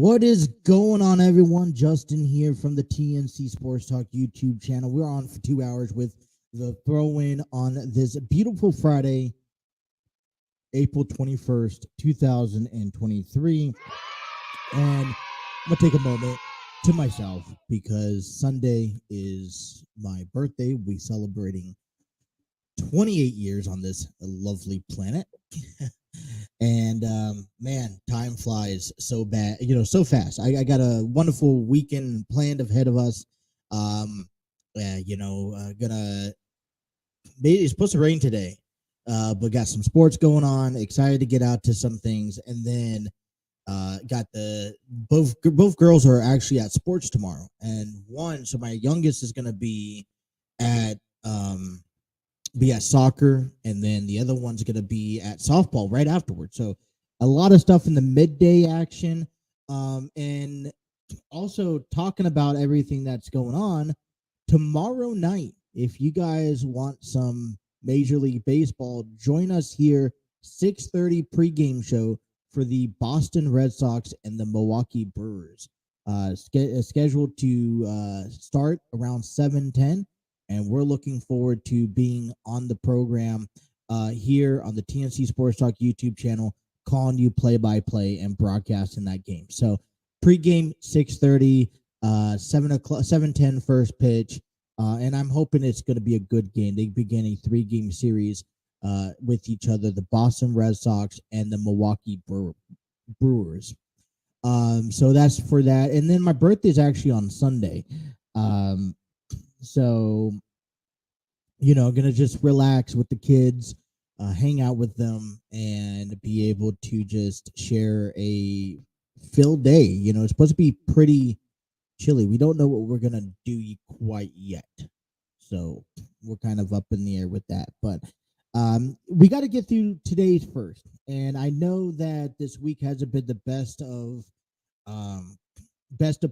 What is going on, everyone? Justin here from the TNC Sports Talk YouTube channel. We're on for 2 hours with the throw-in on this beautiful Friday, April 21st, 2023. And I'm going to take a moment to myself because Sunday is my birthday. We're celebrating 28 years on this lovely planet. And man, time flies so so fast. I got a wonderful weekend planned ahead of us. It's supposed to rain today, but got some sports going on. Excited to get out to some things, and then got both girls are actually at sports tomorrow, and so my youngest is gonna at be at soccer, and then the other one's going to be at softball right afterwards. So a lot of stuff in the midday action, and also talking about everything that's going on tomorrow night. If you guys want some Major League Baseball, join us here 6:30 pregame show for the Boston Red Sox and the Milwaukee Brewers. Scheduled to start around 7:10. And we're looking forward to being on the program here on the TNC Sports Talk YouTube channel, calling you play-by-play and broadcasting that game. So pregame 6:30, 7:10 first pitch, and I'm hoping it's going to be a good game. They begin a 3-game series with each other, the Boston Red Sox and the Milwaukee Brewers. So that's for that. And then my birthday is actually on Sunday. So, gonna just relax with the kids, hang out with them, and be able to just share a filled day. It's supposed to be pretty chilly. We don't know what we're gonna do quite yet, so we're kind of up in the air with that. But we got to get through today's first, and I know that this week hasn't been the best of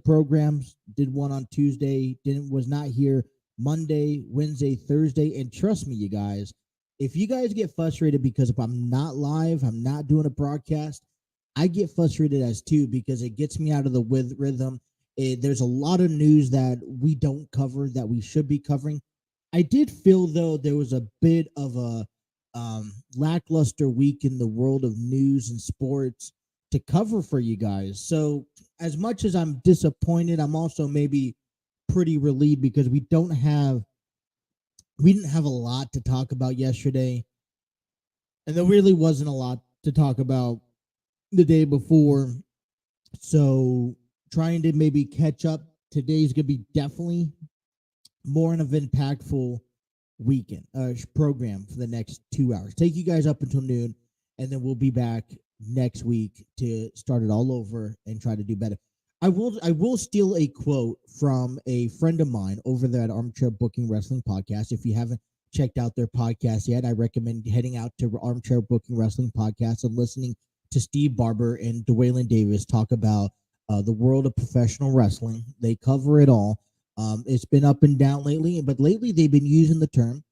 programs. Did one on Tuesday, was not here Monday, Wednesday, Thursday, and trust me, you guys, if you guys get frustrated because if I'm not live, I'm not doing a broadcast, I get frustrated as too because it gets me out of the rhythm. There's a lot of news that we don't cover that we should be covering. I did feel, though, there was a bit of a lackluster week in the world of news and sports to cover for you guys. So as much as I'm disappointed, I'm also maybe pretty relieved because we didn't have a lot to talk about yesterday, and there really wasn't a lot to talk about the day before. So trying to maybe catch up, today's gonna be definitely more of an impactful weekend program for the next 2 hours. Take you guys up until noon, and then we'll be back next week to start it all over and try to do better. I will steal a quote from a friend of mine over there at Armchair Booking Wrestling Podcast. If you haven't checked out their podcast yet, I recommend heading out to Armchair Booking Wrestling Podcast and listening to Steve Barber and Dwaylen Davis talk about the world of professional wrestling. They cover it all. It's been up and down lately, but lately they've been using the term,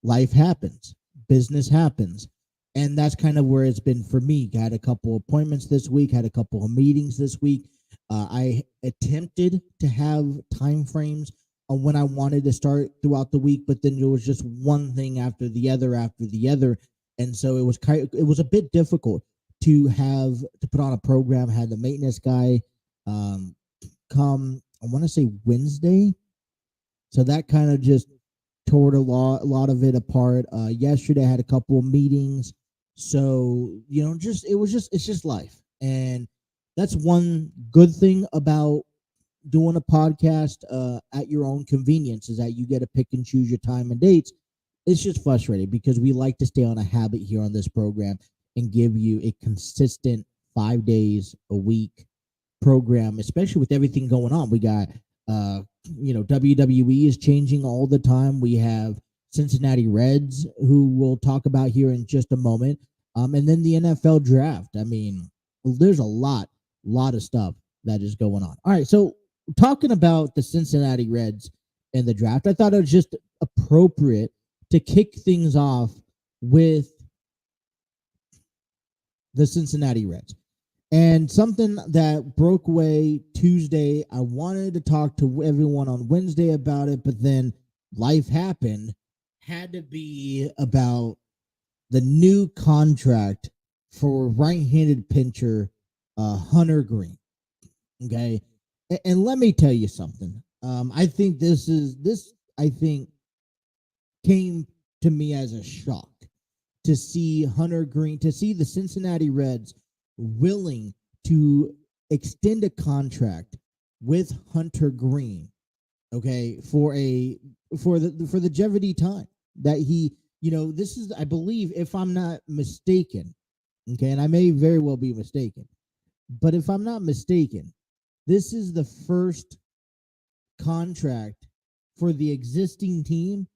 life happens, business happens. And that's kind of where it's been for me. Got a couple appointments this week, had a couple of meetings this week. I attempted to have time frames on when I wanted to start throughout the week, but then there was just one thing after the other, and so it was a bit difficult to put on a program. Had the maintenance guy come, I want to say Wednesday, so that kind of just tore a lot of it apart. Yesterday I had a couple of meetings. So, it's just life. And that's one good thing about doing a podcast at your own convenience, is that you get to pick and choose your time and dates. It's just frustrating because we like to stay on a habit here on this program and give you a consistent 5 days a week program, especially with everything going on. We got, WWE is changing all the time. We have Cincinnati Reds, who we'll talk about here in just a moment. And then the NFL draft. I mean, there's a lot of stuff that is going on. All right, so talking about the Cincinnati Reds and the draft, I thought it was just appropriate to kick things off with the Cincinnati Reds. And something that broke away Tuesday, I wanted to talk to everyone on Wednesday about it, but then life happened, had to be about the new contract for right-handed pitcher Hunter Greene. Okay, and let me tell you something. I think this. I think came to me as a shock to see Hunter Greene, to see the Cincinnati Reds willing to extend a contract with Hunter Greene, okay, for the longevity time that he, this is, I believe, if I'm not mistaken, okay, and I may very well be mistaken, but if I'm not mistaken, this is the first contract for the existing team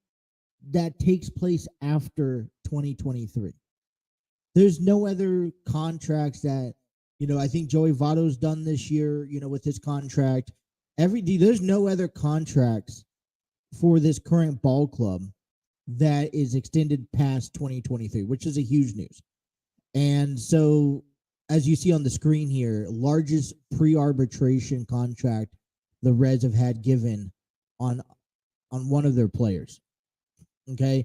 that takes place after 2023. There's no other contracts that, I think Joey Votto's done this year, with his contract. There's no other contracts for this current ball club that is extended past 2023, which is a huge news. And so, as you see on the screen here, largest pre-arbitration contract the Reds have had given on one of their players. Okay,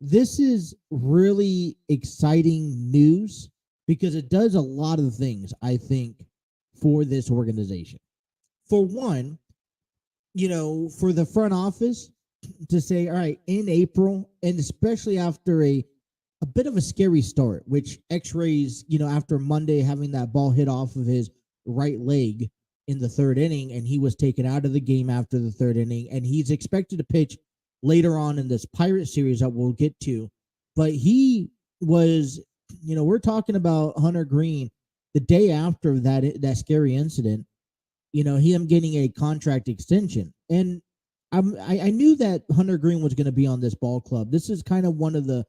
this is really exciting news because it does a lot of things, I think, for this organization. For one, for the front office to say, all right, in April, and especially after a bit of a scary start, which X-rays, after Monday having that ball hit off of his right leg in the third inning, and he was taken out of the game after the third inning, and he's expected to pitch later on in this Pirate series that we'll get to. But he was, we're talking about Hunter Greene the day after that scary incident, him getting a contract extension. And I knew that Hunter Greene was going to be on this ball club. This is kind of one of the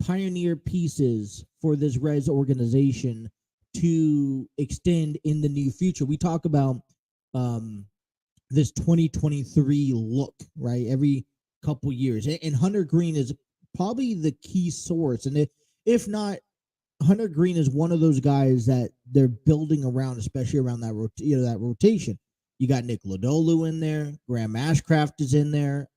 pioneer pieces for this Reds organization to extend in the near future. We talk about this 2023 look, right? Every couple years. And Hunter Greene is probably the key source. And if not, Hunter Greene is one of those guys that they're building around, especially around that that rotation. You got Nick Lodolo in there, Graham Ashcraft is in there,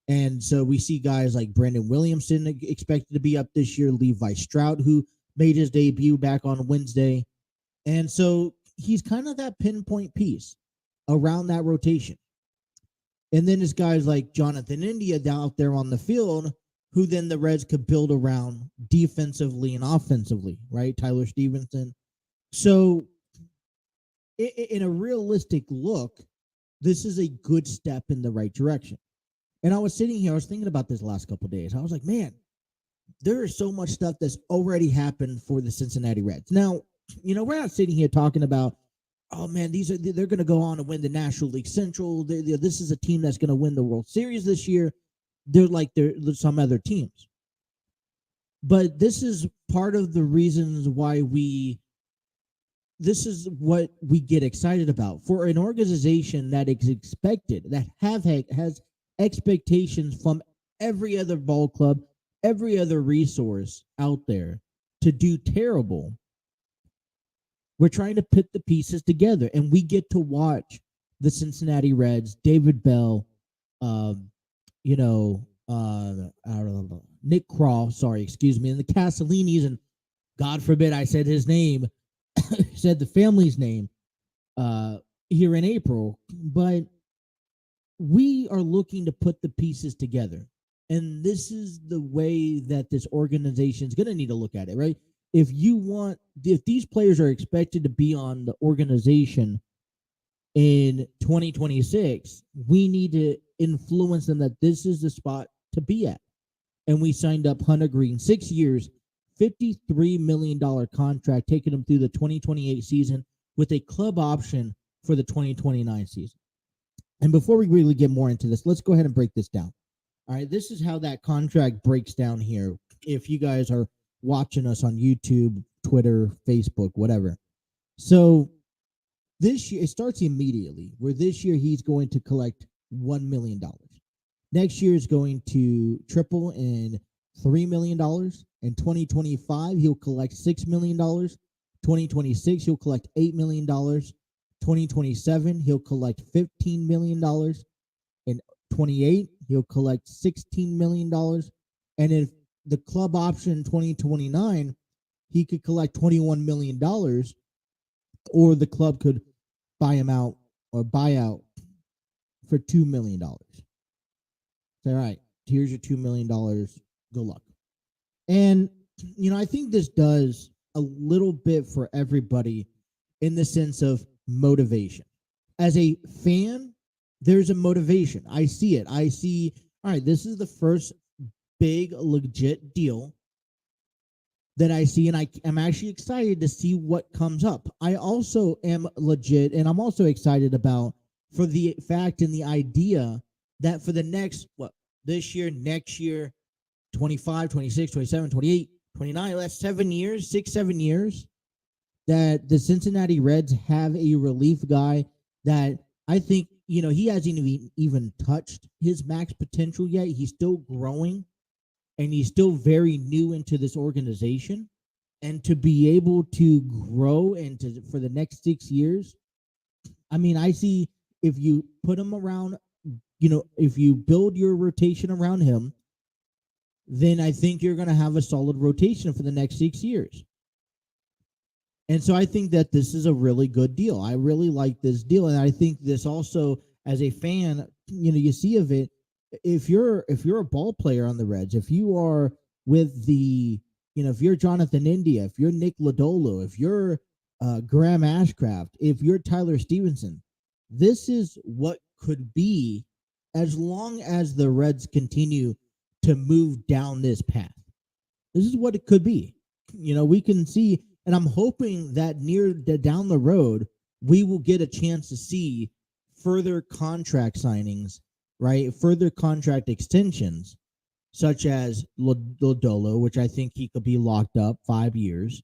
and so we see guys like Brandon Williamson expected to be up this year, Levi Stroud, who made his debut back on Wednesday. And so he's kind of that pinpoint piece around that rotation. And then there's guys like Jonathan India out there on the field, who then the Reds could build around defensively and offensively, right? Tyler Stevenson. So in a realistic look, this is a good step in the right direction. And I was sitting here, I was thinking about this last couple of days. I was like, man, there is so much stuff that's already happened for the Cincinnati Reds. Now, we're not sitting here talking about, oh man, they're going to go on to win the National League Central. This is a team that's going to win the World Series this year. They're like some other teams. But this is part of the reasons why this is what we get excited about. For an organization that is expected, that has expectations from every other ball club, every other resource out there to do terrible, we're trying to put the pieces together, and we get to watch the Cincinnati Reds, David Bell, Nick Kroll, and the Castellinis, and God forbid I said his name, said the family's name here in April, but we are looking to put the pieces together. And this is the way that this organization is going to need to look at it, right? If these players are expected to be on the organization in 2026, we need to influence them that this is the spot to be at. And we signed up Hunter Greene, 6 years, $53 million contract, taking him through the 2028 season with a club option for the 2029 season. And before we really get more into this, let's go ahead and break this down. All right, this is how that contract breaks down here. If you guys are watching us on YouTube, Twitter, Facebook, whatever. So this year, it starts immediately, where this year he's going to collect $1 million. Next year is going to triple in $3 million. In 2025, he'll collect $6 million. 2026, he'll collect $8 million. 2027, he'll collect $15 million. In 28, he'll collect $16 million. And if the club option in 2029, he could collect $21 million, or the club could buy him out or buy out for $2 million. Say, all right, here's your $2 million. Good luck. And, I think this does a little bit for everybody in the sense of motivation. As a fan, there's a motivation. I see it. I see, all right, this is the first big, legit deal that I see, and I'm actually excited to see what comes up. I also am legit, and I'm also excited about for the fact and the idea that for the next, this year, next year, 25, 26, 27, 28, 29, that's 7 years, 6, 7 years, that the Cincinnati Reds have a relief guy that I think, he hasn't even touched his max potential yet. He's still growing, and he's still very new into this organization. And to be able to grow for the next 6 years, I see if you put him around, if you build your rotation around him, then I think you're going to have a solid rotation for the next 6 years. And so I think that this is a really good deal. I really like this deal. And I think this also, as a fan, you see of it, if you're a ball player on the Reds, if you are with if you're Jonathan India, if you're Nick Lodolo, if you're Graham Ashcraft, if you're Tyler Stevenson, this is what could be as long as the Reds continue to move down this path. This is what it could be. We can see, and I'm hoping that down the road, we will get a chance to see further contract signings, right? Further contract extensions, such as Lodolo, which I think he could be locked up 5 years.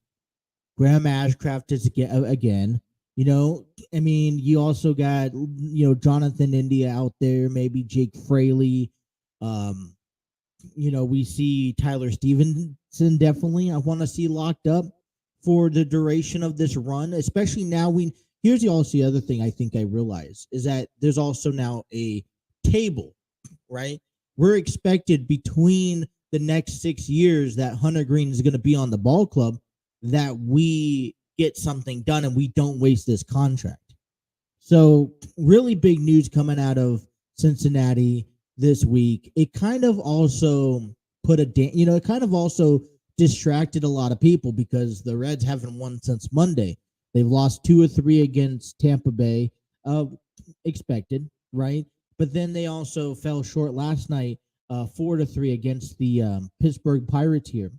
Graham Ashcraft is again. You also got, Jonathan India out there, maybe Jake Fraley. We see Tyler Stevenson definitely. I want to see locked up for the duration of this run, especially now. Here's also the other thing I think I realize is that there's also now a table, right? We're expected between the next 6 years that Hunter Greene is going to be on the ball club, that we get something done and we don't waste this contract. So really big news coming out of Cincinnati this week. It kind of also it kind of also distracted a lot of people because the Reds haven't won since Monday. They've lost 2 or 3 against Tampa Bay, expected, right? But then they also fell short last night, 4-3 against the Pittsburgh Pirates here,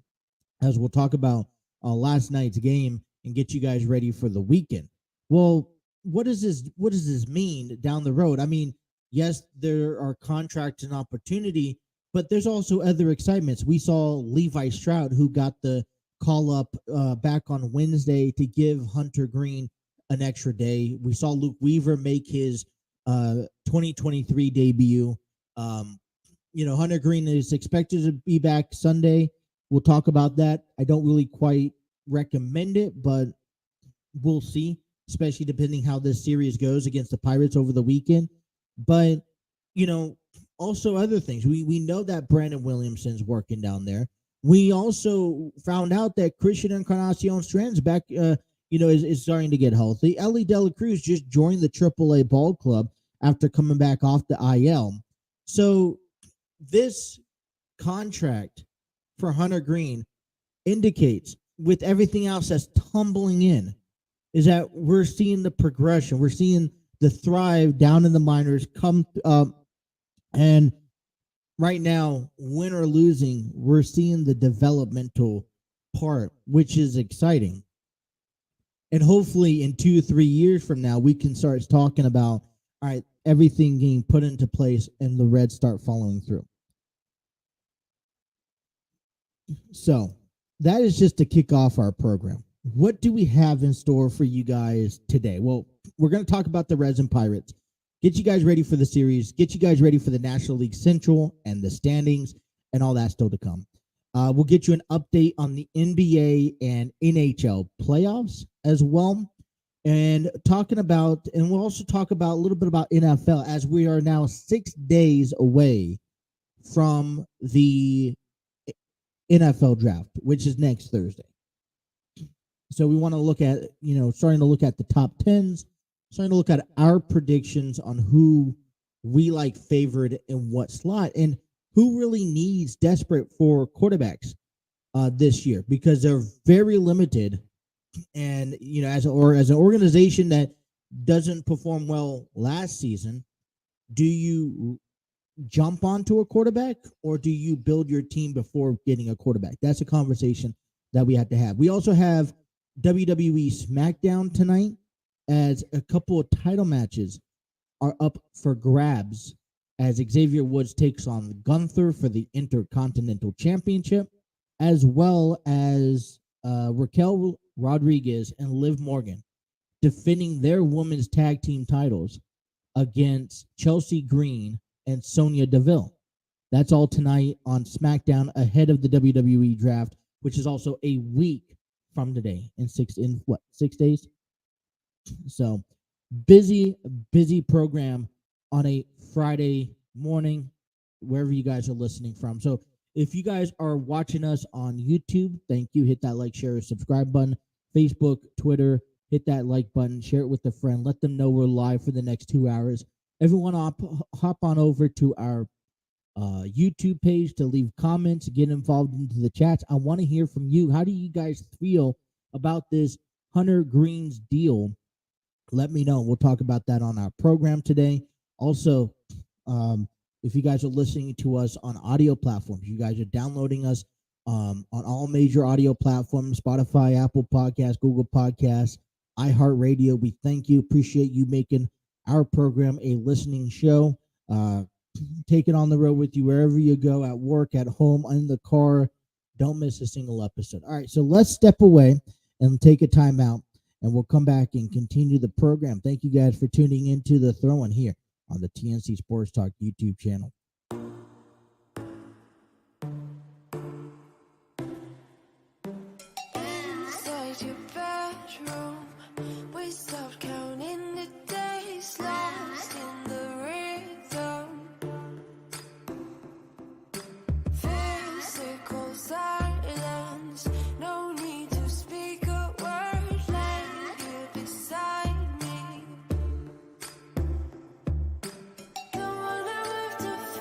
as we'll talk about last night's game and get you guys ready for the weekend. Well, what does this mean down the road? Yes, there are contracts and opportunity, but there's also other excitements. We saw Levi Stroud, who got the call up back on Wednesday to give Hunter Greene an extra day. We saw Luke Weaver make his 2023 debut. Hunter Greene is expected to be back Sunday. We'll talk about that. I don't really quite recommend it, but we'll see, especially depending how this series goes against the Pirates over the weekend. But, also other things. We know that Brandon Williamson's working down there. We also found out that Christian Encarnacion Strand's back, is starting to get healthy. Ellie Dela Cruz just joined the AAA ball club after coming back off the IL. So this contract for Hunter Greene indicates, with everything else that's tumbling in, is that we're seeing the progression. We're seeing the thrive down in the minors come up. And right now, win or losing, we're seeing the developmental part, which is exciting. And hopefully in 2-3 years from now, we can start talking about, all right, everything being put into place and the Reds start following through. So that is just to kick off our program. What do we have in store for you guys today? Well, we're going to talk about the Reds and Pirates, get you guys ready for the series, get you guys ready for the National League Central and the standings and all that still to come. We'll get you an update on the NBA and NHL playoffs as well. And we'll also talk about a little bit about NFL as we are now 6 days away from the NFL draft, which is next Thursday. So we want to look at, starting to look at the top 10s, starting to look at our predictions on who we like favored in what slot and who really needs desperate for quarterbacks this year, because they're very limited. And, as an organization that doesn't perform well last season, do you jump onto a quarterback or do you build your team before getting a quarterback? That's a conversation that we have to have. We also have WWE SmackDown tonight, as a couple of title matches are up for grabs, as Xavier Woods takes on Gunther for the Intercontinental Championship, as well as Raquel Rodriguez and Liv Morgan defending their women's tag team titles against Chelsea Green and Sonya Deville. That's all tonight on SmackDown ahead of the WWE draft, which is also a week from today in 6 days. So busy program on a Friday morning, wherever you guys are listening from. So if you guys are watching us on YouTube, thank you. Hit that like, share, subscribe button. Facebook, Twitter, hit that like button, share it with a friend. Let them know we're live for the next 2 hours. Everyone hop on over to our YouTube page to leave comments, get involved into the chats. I want to hear from you. How do you guys feel about this Hunter Greene's deal? Let me know. We'll talk about that on our program today. Also, if you guys are listening to us on audio platforms, you guys are downloading us on all major audio platforms, Spotify, Apple Podcasts, Google Podcasts, iHeartRadio. We thank you. Appreciate you making our program a listening show. Take it on the road with you wherever you go, at work, at home, in the car. Don't miss a single episode. All right, so let's step away and take a time out, and we'll come back and continue the program. Thank you guys for tuning into the Throw-In here on the TNC Sports Talk YouTube channel. Inside your bedroom, we stopped counting the days, lost in the rhythm. Physical silence, no need to speak a word, laying here beside me. Don't wanna move to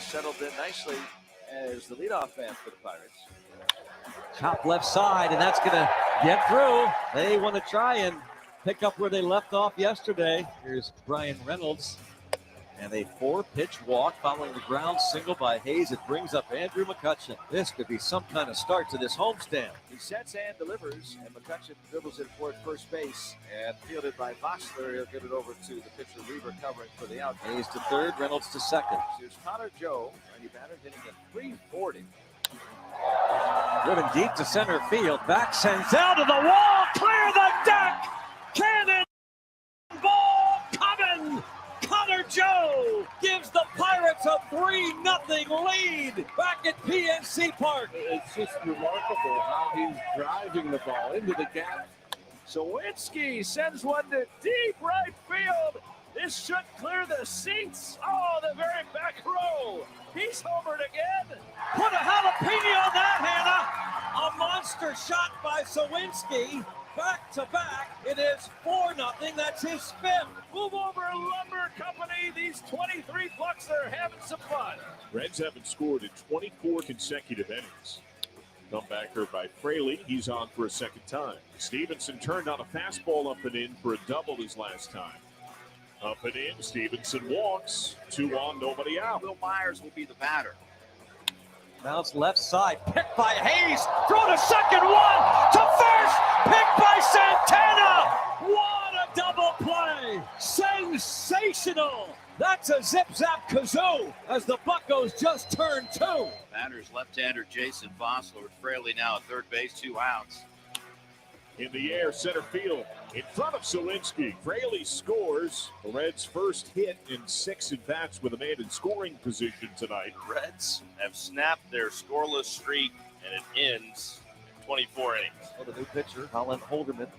settled in nicely as the leadoff man for the Pirates. Chop left side, and that's going to get through. They want to try and pick up where they left off yesterday. Here's Brian Reynolds. And a 4-pitch walk following the ground single by Hayes. It brings up Andrew McCutcheon. This could be some kind of start to this homestand. He sets and delivers, and McCutcheon dribbles it toward first base and fielded by Vossler. He'll get it over to the pitcher Weaver covering for the out. Hayes to third, Reynolds to second. Here's Connor Joe, righty batter, hitting at 340. Driven deep to center field. Back sends out to the wall. Clear the deck. Cannon ball coming. Connor Joe gives the Pirates a 3-0 lead back at PNC Park. It's just remarkable how he's driving the ball into the gap. Sawinski sends one to deep right field. This should clear the seats. Oh, the very back row. He's homered again. Put a jalapeno on that, Hannah. A monster shot by Sawinski. Back to back, it is 4-0. That's his fifth. Move over, Lumber Company. These 23 bucks are having some fun. Reds haven't scored in 24 consecutive innings. Comebacker by Fraley. He's on for a second time. Stevenson turned on a fastball up and in for a double his last time. Up and in, Stevenson walks. 2 on, nobody out. Will Myers will be the batter. Bounce left side, picked by Hayes. Throw to second, one to first, picked by Santana. What a double play! Sensational! That's a zip-zap kazoo as the Buccos just turned 2. Batters left-hander Jason Vossler with Fraley now at third base, 2 outs. In the air, center field, in front of Sawinski. Fraley scores. The Reds' first hit in 6 at-bats with a man in scoring position tonight. Reds have snapped their scoreless streak, and it ends in 24 innings. Oh, the new pitcher, Colin Holderman.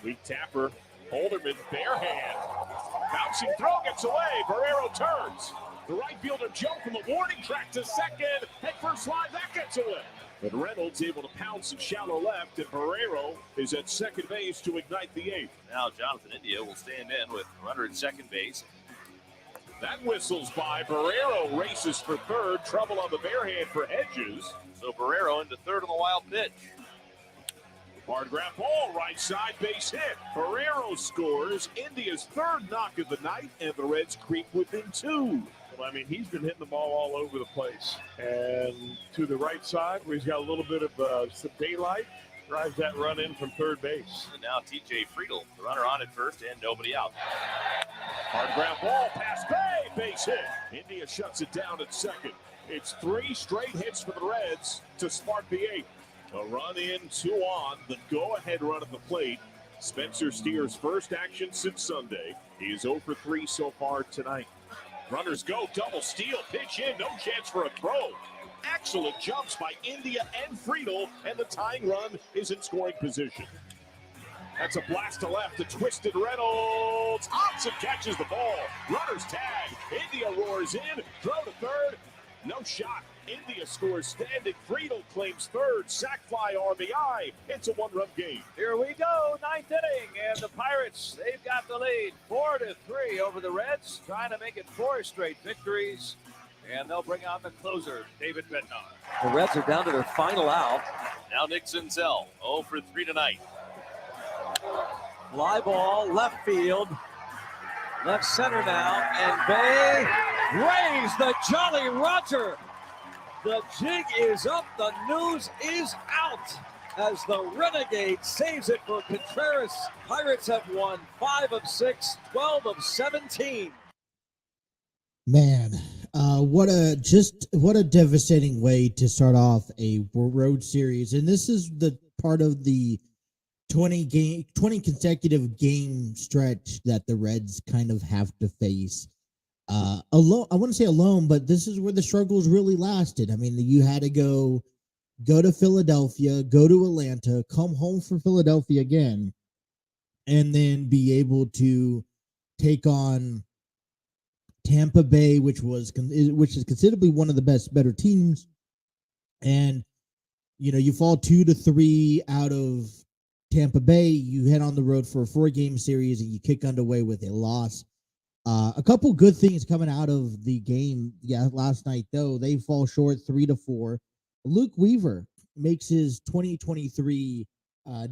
Weak tapper, Holderman, bare hand. Bouncing throw gets away. Barrero turns. The right fielder Joe from the warning track to second. Head first line, that gets away. But Reynolds able to pounce in shallow left, and Barrero is at second base to ignite the 8th. Now Jonathan India will stand in with runner at second base. That whistles by. Barrero races for third. Trouble on the bare hand for Hedges. So Barrero into third on the wild pitch. Hard ground ball, right side, base hit. Barrero scores India's 3rd knock of the night, and the Reds creep within 2. Well, I mean, he's been hitting the ball all over the place. And to the right side, where he's got a little bit of some daylight, drives that run in from third base. And now TJ Friedel, the runner on at first and nobody out. Hard ground ball, past Bay, base hit. India shuts it down at second. It's 3 straight hits for the Reds to spark the 8th. A run in, 2 on, the go-ahead run at the plate. Spencer Steer's first action since Sunday. He's 0 for 3 so far tonight. Runners go, double steal, pitch in, no chance for a throw. Excellent jumps by India and Friedel, and the tying run is in scoring position. That's a blast to left, a twisted Reynolds. Hops and catches the ball. Runners tag. India roars in, throw to third. No shot. India scores standing. Friedel claims third. Sac fly RBI. It's a 1-run game. Here we go, 9th inning, and the Pirates, they've got the lead 4-3 over the Reds, trying to make it 4 straight victories, and they'll bring on the closer, David Bednar. The Reds are down to their final out. Now Nick Senzel, 0 for 3 tonight. Fly ball, left field, left center now, and Bay raised the Jolly Roger. The jig is up, the news is out as the Renegade saves it for Contreras. Pirates have won 5 of 6, 12 of 17. Man, what a devastating way to start off a road series. And this is the part of the 20 consecutive game stretch that the Reds kind of have to face. Alone, I wouldn't say alone, but this is where the struggles really lasted. I mean, you had to go to Philadelphia, go to Atlanta, come home from Philadelphia again, and then be able to take on Tampa Bay, which is considerably one of the better teams. And you fall 2-3 out of Tampa Bay. You head on the road for a 4-game series, and you kick underway with a loss. A couple good things coming out of the game. Yeah, last night though they fall short 3-4. Luke Weaver makes his 2023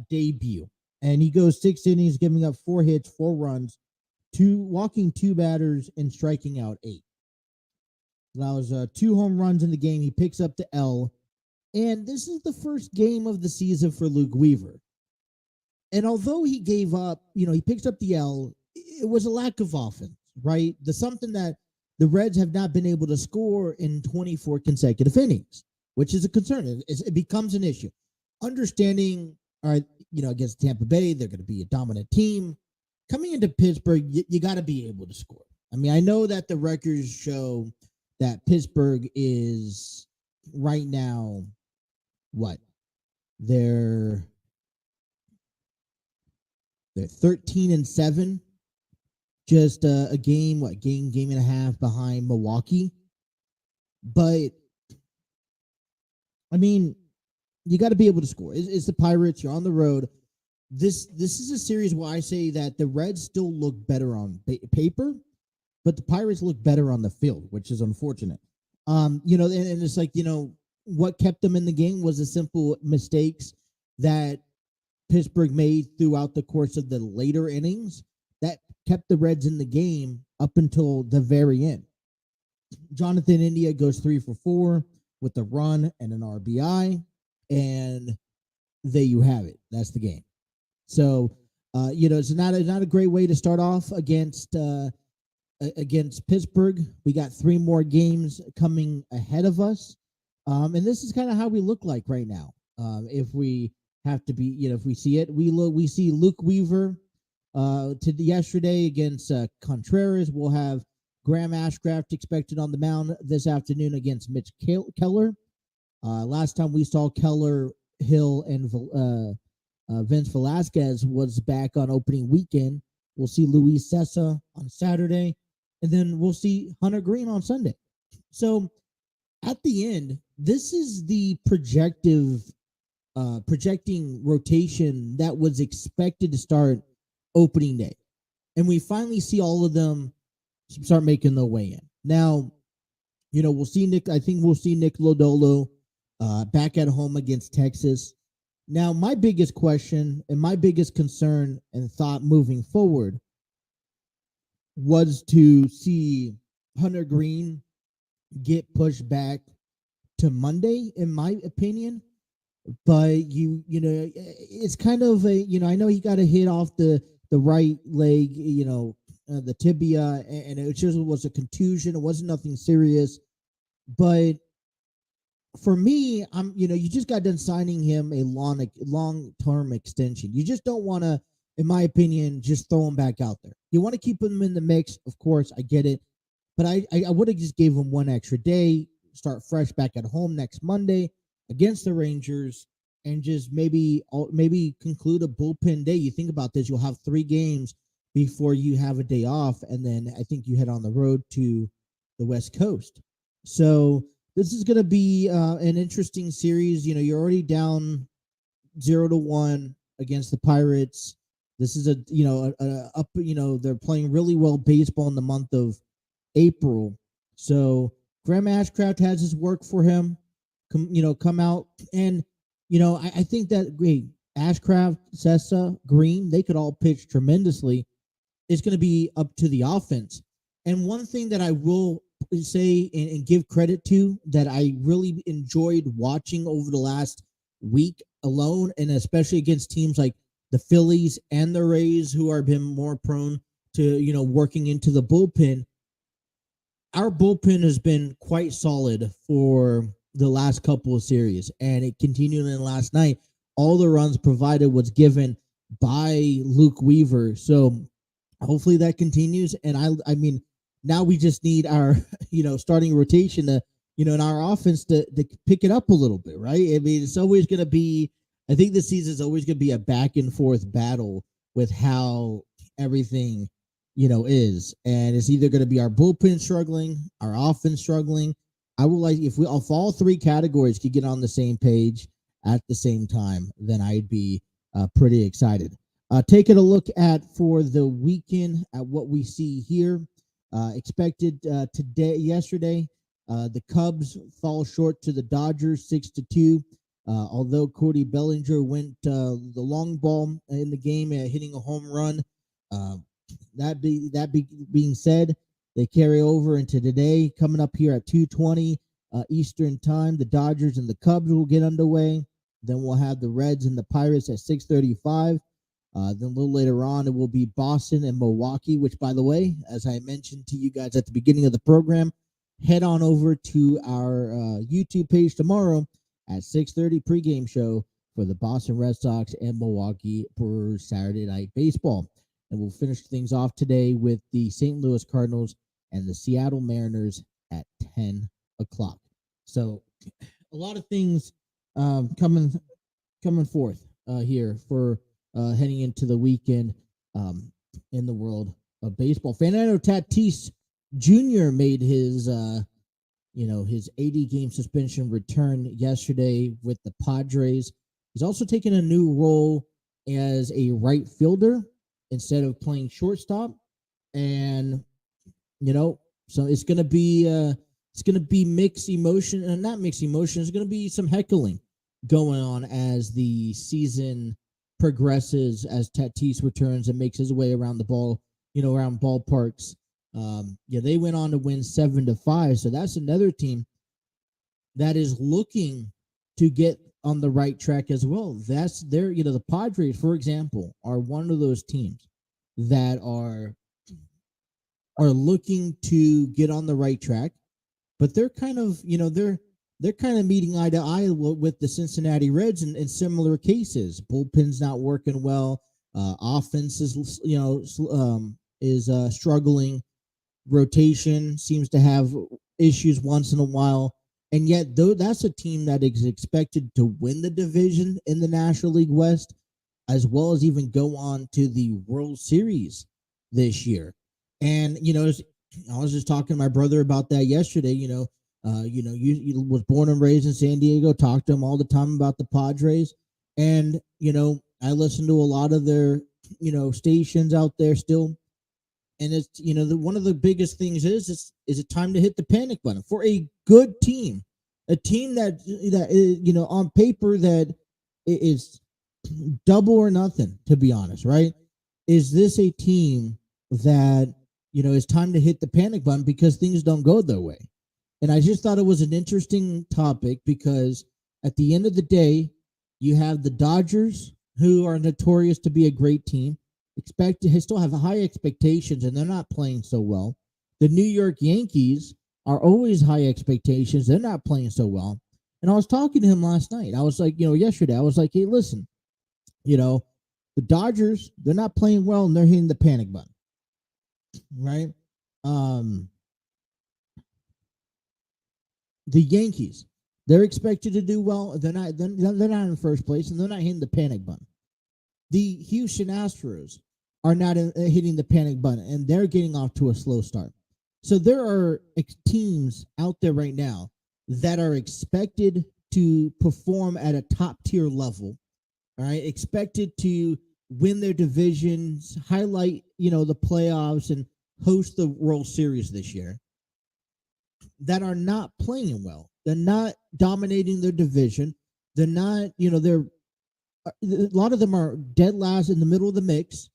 debut, and he goes 6 innings, giving up 4 hits, 4 runs, walking 2 batters, and striking out 8. That was 2 home runs in the game. He picks up the L, and this is the first game of the season for Luke Weaver. And although he gave up, he picks up the L, it was a lack of offense, right? Something that the Reds have not been able to score in 24 consecutive innings, which is a concern. It becomes an issue. Understanding, all right, against Tampa Bay, they're going to be a dominant team. Coming into Pittsburgh, you got to be able to score. I mean, I know that the records show that Pittsburgh is right now, They're 13-7, just a game and a half behind Milwaukee. But I mean, you got to be able to score. It's the Pirates. You're on the road. This is a series where I say that the Reds still look better on paper, but the Pirates look better on the field, which is unfortunate. And it's like, what kept them in the game was the simple mistakes that Pittsburgh made throughout the course of the later innings that kept the Reds in the game up until the very end. Jonathan India goes 3 for 4 with a run and an RBI, and there you have it. That's the game. So, it's not a great way to start off against Pittsburgh. We got 3 more games coming ahead of us, and this is kind of how we look like right now. If we have to be, if we see it, we see Luke Weaver yesterday against Contreras. We'll have Graham Ashcraft expected on the mound this afternoon against Mitch Keller. Last time we saw Keller, Hill, and Vince Velasquez was back on opening weekend. We'll see Luis Cessa on Saturday, and then we'll see Hunter Greene on Sunday. So at the end, this is the projecting rotation that was expected to start opening day. And we finally see all of them start making their way in. Now, we'll see Nick Lodolo back at home against Texas. Now, my biggest question and my biggest concern and thought moving forward was to see Hunter Greene get pushed back to Monday, in my opinion. But it's kind of I know he got a hit off the right leg, the tibia, and it just was a contusion. It wasn't nothing serious. But for me, you just got done signing him a long-term extension. You just don't want to, in my opinion, just throw him back out there. You want to keep him in the mix, of course, I get it. But I would have just gave him one extra day, start fresh back at home next Monday against the Rangers, and just maybe conclude a bullpen day. You think about this, you'll have 3 games before you have a day off, and then I think you head on the road to the West Coast. So this is going to be an interesting series. You're already down 0-1 against the Pirates. This is they're playing really well baseball in the month of April. So Graham Ashcraft has his work for him. Come out, and I think that Ashcraft, Cessa, Greene, they could all pitch tremendously. It's going to be up to the offense. And one thing that I will say and give credit to that I really enjoyed watching over the last week alone, and especially against teams like the Phillies and the Rays, who are been more prone to working into the bullpen. Our bullpen has been quite solid for the last couple of series, and it continued in last night. All the runs provided was given by Luke Weaver, so hopefully that continues. And I mean, now we just need our starting rotation to in our offense to pick it up a little bit, right? I mean, it's always going to be. I think this season is always going to be a back and forth battle with how everything is, and it's either going to be our bullpen struggling, our offense struggling. I would like if all 3 categories could get on the same page at the same time, then I'd be pretty excited. Taking a look at for the weekend at what we see here. Expected yesterday, the Cubs fall short to the Dodgers 6-2. Although Cody Bellinger went the long ball in the game, hitting a home run. Being said, they carry over into today. Coming up here at 2:20 Eastern Time, the Dodgers and the Cubs will get underway. Then we'll have the Reds and the Pirates at 6:35. Then a little later on, it will be Boston and Milwaukee, which, by the way, as I mentioned to you guys at the beginning of the program, head on over to our YouTube page tomorrow at 6:30 pregame show for the Boston Red Sox and Milwaukee Brewers Saturday Night Baseball. And we'll finish things off today with the St. Louis Cardinals and the Seattle Mariners at 10 o'clock. So a lot of things coming forth here for heading into the weekend in the world of baseball. Fernando Tatis Jr. made his his 80-game suspension return yesterday with the Padres. He's also taken a new role as a right fielder instead of playing shortstop, and so it's gonna be mixed emotion, and not mixed emotion. It's gonna be some heckling going on as the season progresses, as Tatis returns and makes his way around the ball, around ballparks. They went on to win 7-5, so that's another team that is looking to get on the right track as well. That's the Padres, for example, are one of those teams that are looking to get on the right track, but they're kind of they're kind of meeting eye to eye with the Cincinnati Reds in similar cases. Bullpen's not working well. Offense is struggling. Rotation seems to have issues once in a while. And yet, though, that's a team that is expected to win the division in the National League West, as well as even go on to the World Series this year. And, I was just talking to my brother about that yesterday. You was born and raised in San Diego, talked to him all the time about the Padres. And, I listen to a lot of their, stations out there still. And it's, one of the biggest things is it time to hit the panic button for a good team, a team that on paper that is double or nothing, to be honest, right? Is this a team that, it's time to hit the panic button because things don't go their way? And I just thought it was an interesting topic because at the end of the day, you have the Dodgers, who are notorious to be a great team, still have high expectations, and they're not playing so well. The New York Yankees are always high expectations. They're not playing so well. And I was talking to him last night. I was like, yesterday, I was like, hey, listen, the Dodgers, they're not playing well, and they're hitting the panic button, right? The Yankees, they're expected to do well. They're not in first place, and they're not hitting the panic button. The Houston Astros are not hitting the panic button, and they're getting off to a slow start. So there are teams out there right now that are expected to perform at a top-tier level, all right, expected to win their divisions, highlight, the playoffs, and host the World Series this year, that are not playing well. They're not dominating their division. They're not, a lot of them are dead last in the middle of the mix,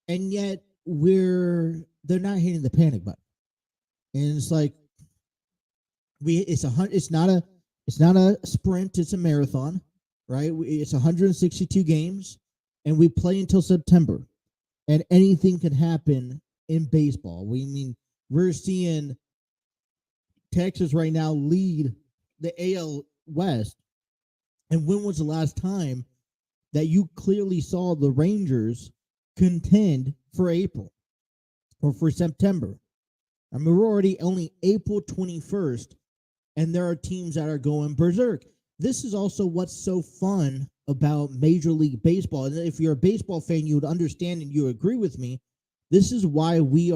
and yet they're not hitting the panic button. And it's like it's not a sprint, it's a marathon, right? It's 162 games, and we play until September, and anything can happen in baseball. We're seeing Texas right now lead the AL West, and when was the last time that you clearly saw the Rangers contend for April or for September? I mean, we're already only April 21st, and there are teams that are going berserk. This is also what's so fun about Major League Baseball. And if you're a baseball fan, you would understand and you agree with me. This is why we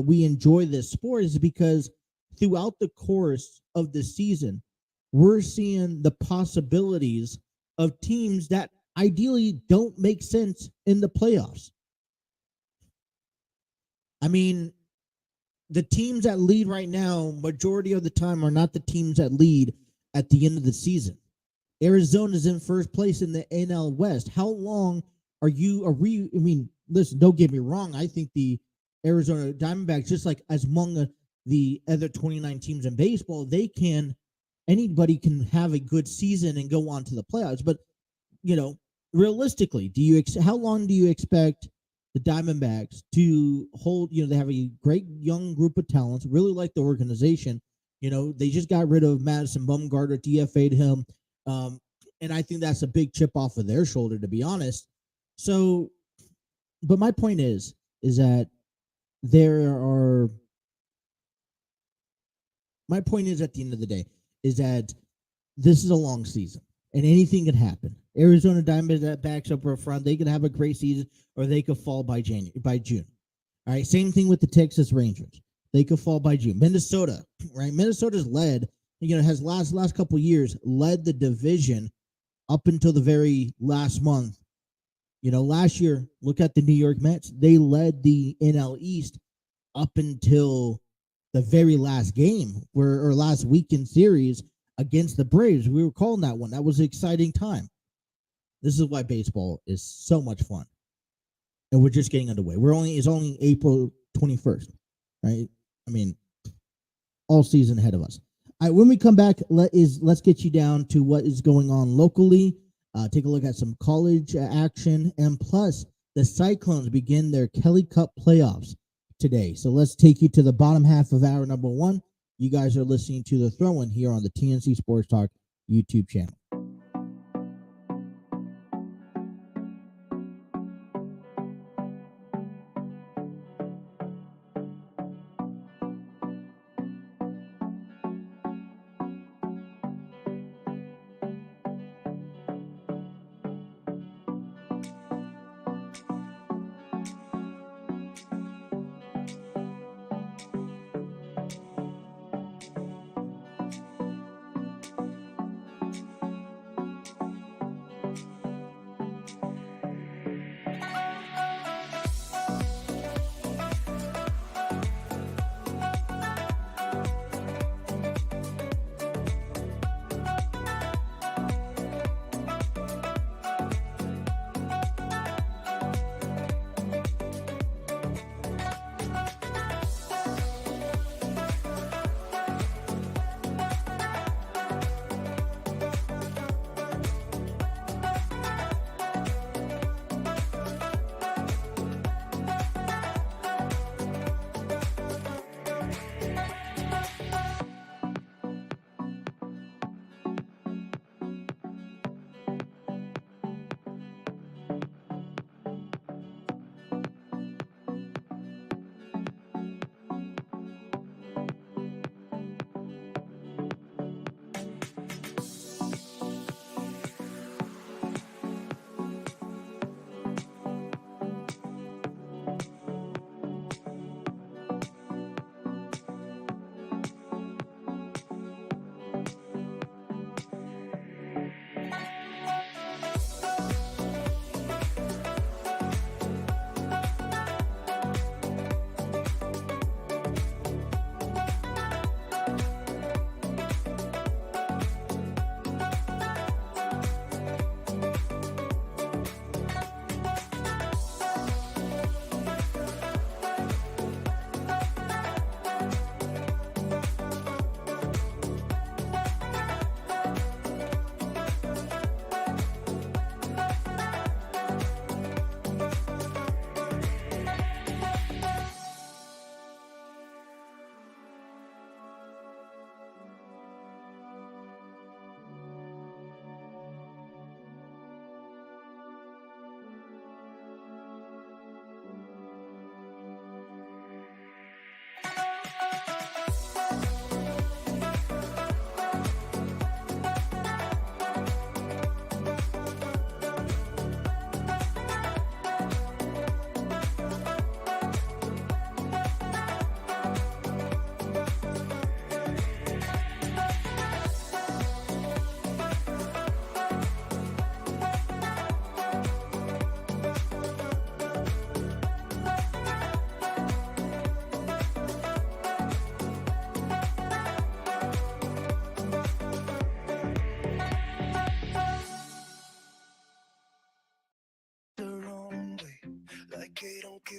enjoy this sport, is because throughout the course of the season, we're seeing the possibilities of teams that ideally don't make sense in the playoffs. I mean, the teams that lead right now, majority of the time, are not the teams that lead at the end of the season. Arizona's in first place in the NL West. How long are we? I mean, listen, don't get me wrong. I think the Arizona Diamondbacks, just like as among the other 29 teams in baseball, anybody can have a good season and go on to the playoffs. But, realistically, how long do you expect the Diamondbacks to hold? They have a great young group of talents, really like the organization. They just got rid of Madison Bumgarner, DFA'd him. And I think that's a big chip off of their shoulder, to be honest. So, but my point is that at the end of the day, is that this is a long season and anything can happen. Arizona Diamondbacks up front, they could have a great season or they could fall by June. All right. Same thing with the Texas Rangers. They could fall by June. Minnesota, right? Minnesota's led, has last couple of years led the division up until the very last month. Last year, look at the New York Mets. They led the NL East up until the very last game or last weekend series against the Braves. We were calling that one. That was an exciting time. This is why baseball is so much fun. And we're just getting underway. It's only April 21st, right? I mean, all season ahead of us. All right, when we come back, let's get you down to what is going on locally. Take a look at some college action, and plus the Cyclones begin their Kelly Cup playoffs today. So let's take you to the bottom half of hour number one. You guys are listening to The Throw-In here on the TNC Sports Talk YouTube channel.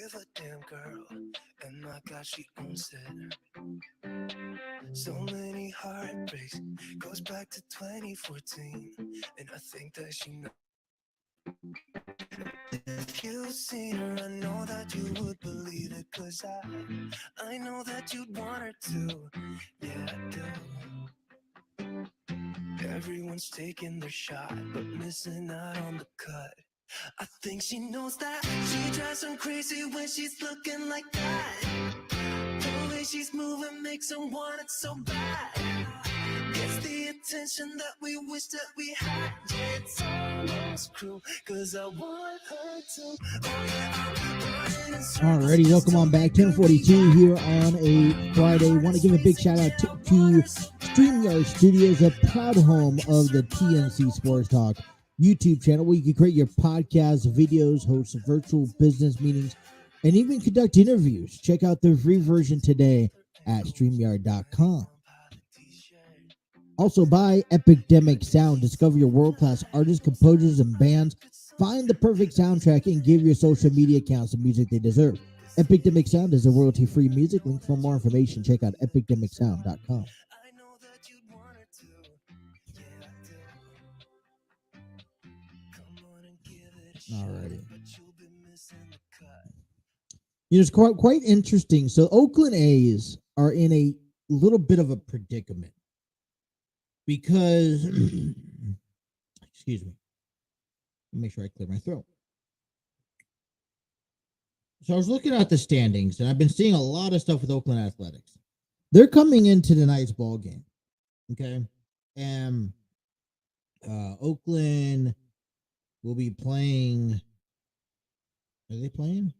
give a damn, girl. And my God, she owns it. So many heartbreaks, goes back to 2014. And I think that she knows. If you've seen her, I know that you would believe it. Cause I know that you'd want her to. Yeah, I do. Everyone's taking their shot, but missing out on the cut. I think she knows that. She drives them crazy when she's looking like that. The way she's moving makes her want it so bad. Gets the attention that we wish that we had. Yeah, it's almost cruel, cause I want her to. Alrighty, welcome on back. 10:42 here on a Friday. Want to give a big shout out to StreamYard Studios, a proud home of the TNC Sports Talk YouTube channel, where you can create your podcasts, videos, host virtual business meetings, and even conduct interviews. Check out the free version today at StreamYard.com. Also, buy Epidemic Sound. Discover your world-class artists, composers, and bands. Find the perfect soundtrack and give your social media accounts the music they deserve. Epidemic Sound is a royalty-free music. Link for more information. Check out epidemicsound.com. Alrighty. It's quite interesting. So Oakland A's are in a little bit of a predicament because, excuse me, let me make sure I clear my throat. So I was looking at the standings, and I've been seeing a lot of stuff with Oakland Athletics. They're coming into tonight's ball game, okay? And Oakland will be playing. Are they playing?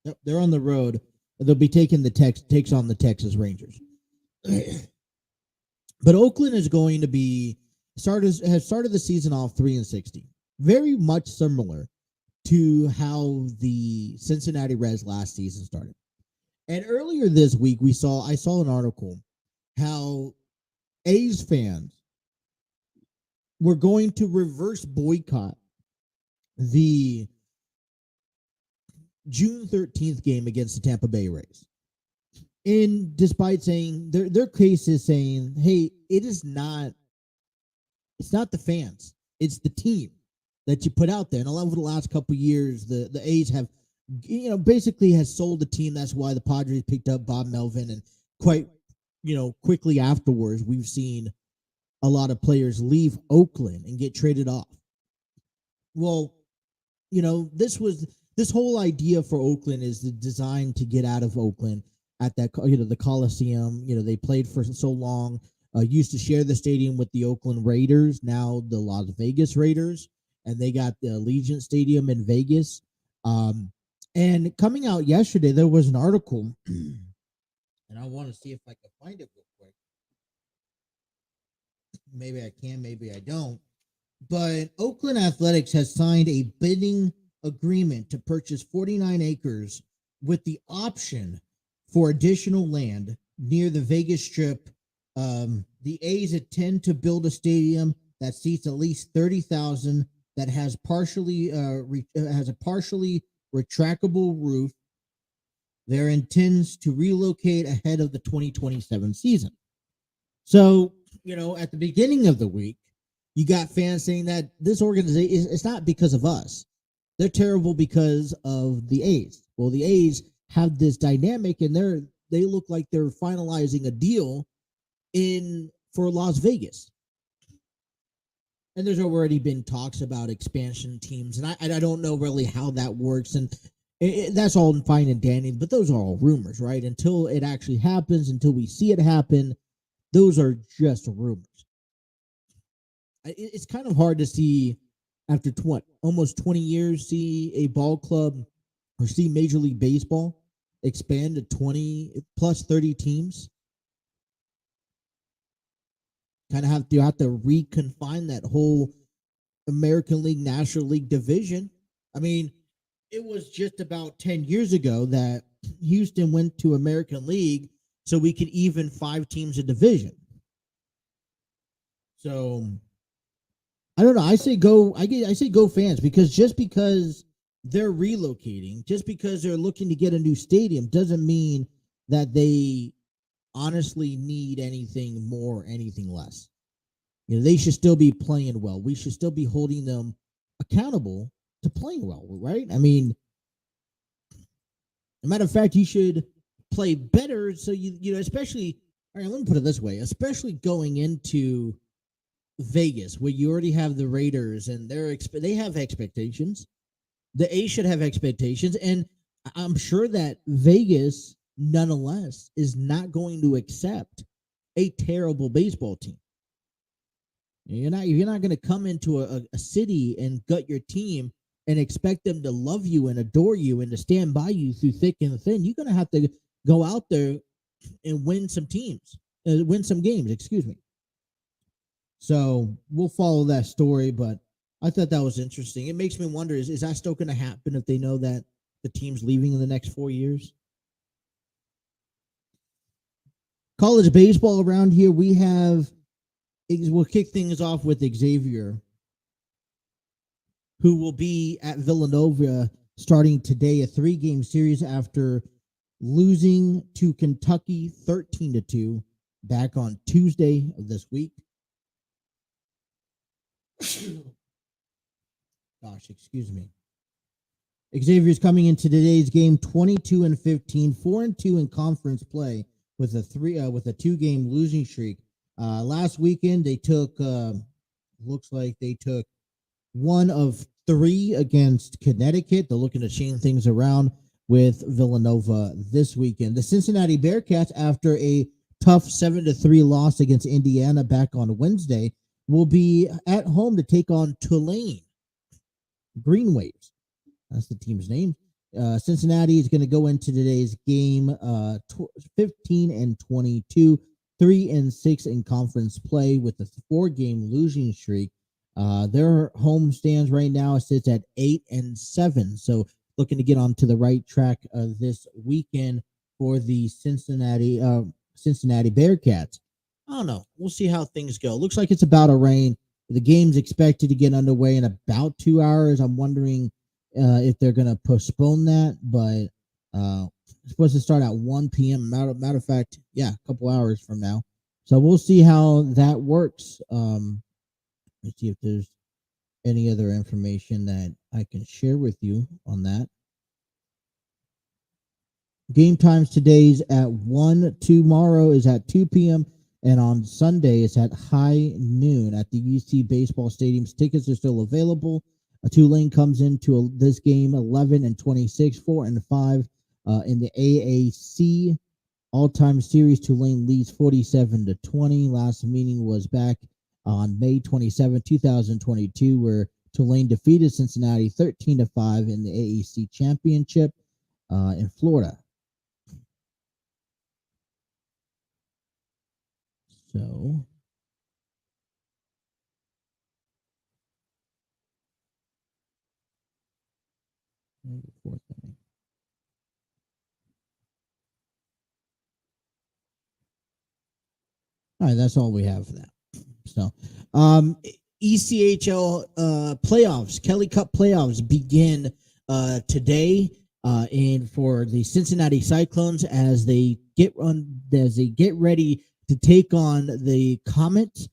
Yep, they're on the road. They'll be taking takes on the Texas Rangers. But Oakland is going to be has started the season off 3-60, very much similar to how the Cincinnati Reds last season started. And earlier this week, I saw an article how A's fans were going to reverse boycott the June 13th game against the Tampa Bay Rays. And despite saying their case is saying, hey, it's not the fans, it's the team that you put out there. And a lot of the last couple of years, the A's have, basically has sold the team. That's why the Padres picked up Bob Melvin, and quite, quickly afterwards, we've seen a lot of players leave Oakland and get traded off. Well, this whole idea for Oakland is designed to get out of Oakland at that, the Coliseum. They played for so long, used to share the stadium with the Oakland Raiders, now the Las Vegas Raiders, and they got the Allegiant Stadium in Vegas. And coming out yesterday, there was an article, and I want to see if I can find it real quick. Maybe I can, maybe I don't. But Oakland Athletics has signed a bidding agreement to purchase 49 acres with the option for additional land near the Vegas Strip. The A's intend to build a stadium that seats at least 30,000, that has a partially retractable roof. There intends to relocate ahead of the 2027 season. So, at the beginning of the week, you got fans saying that this organization, it's not because of us. They're terrible because of the A's. Well, the A's have this dynamic, and they look like they're finalizing a deal for Las Vegas. And there's already been talks about expansion teams, and I don't know really how that works, and that's all fine and dandy, but those are all rumors, right? Until it actually happens, until we see it happen, those are just rumors. It's kind of hard to see, after almost 20 years, see a ball club or see Major League Baseball expand to 20 plus 30 teams. Kind of have to reconfine that whole American League, National League division. I mean, it was just about 10 years ago that Houston went to American League so we could even 5 teams a division. So I don't know. I say go fans, because just because they're relocating. Just because they're looking to get a new stadium doesn't mean that they honestly need anything more or anything less. They should still be playing well. We should still be holding them accountable to playing well, right? I mean, as a matter of fact, you should play better. So especially, all right, let me put it this way, especially going into Vegas, where you already have the Raiders and they have expectations. The A's should have expectations, and I'm sure that Vegas, nonetheless, is not going to accept a terrible baseball team. You're not going to come into a city and gut your team and expect them to love you and adore you and to stand by you through thick and thin. You're going to have to go out there and win some games, excuse me. So we'll follow that story, but I thought that was interesting. It makes me wonder, is that still going to happen if they know that the team's leaving in the next 4 years? College baseball around here, we'll kick things off with Xavier, who will be at Villanova starting today, a 3-game series after losing to Kentucky 13-2 back on Tuesday of this week. Gosh, excuse me. Xavier's coming into today's game 22-15, 4-2 in conference play with a 2-game losing streak. Last weekend they took looks like they took 1 of 3 against Connecticut. They're looking to change things around with Villanova this weekend. The Cincinnati Bearcats, after a tough 7-3 loss against Indiana back on Wednesday, will be at home to take on Tulane. Green Waves. That's the team's name. Cincinnati is going to go into today's game 15-22, 3-6 in conference play with a 4-game losing streak. Their home stands right now sits at 8-7. So looking to get onto the right track this weekend for the Cincinnati Bearcats. I don't know. We'll see how things go. Looks like it's about to rain. The game's expected to get underway in about 2 hours. I'm wondering if they're going to postpone that, but it's supposed to start at 1 p.m. Matter of fact, a couple hours from now. So we'll see how that works. Let's see if there's any other information that I can share with you on that. Game times today's at 1, tomorrow is at 2 p.m., and on Sunday it's at high noon at the UC Baseball Stadiums. Tickets are still available. Tulane comes into this game 11-26, 4-5 in the AAC all-time series. Tulane leads 47-20. Last meeting was back on May 27, 2022, where Tulane defeated Cincinnati 13-5 in the AAC championship in Florida. So all right, that's all we have for that. So, ECHL playoffs, Kelly Cup playoffs begin today, and for the Cincinnati Cyclones as they get ready to take on the Komets.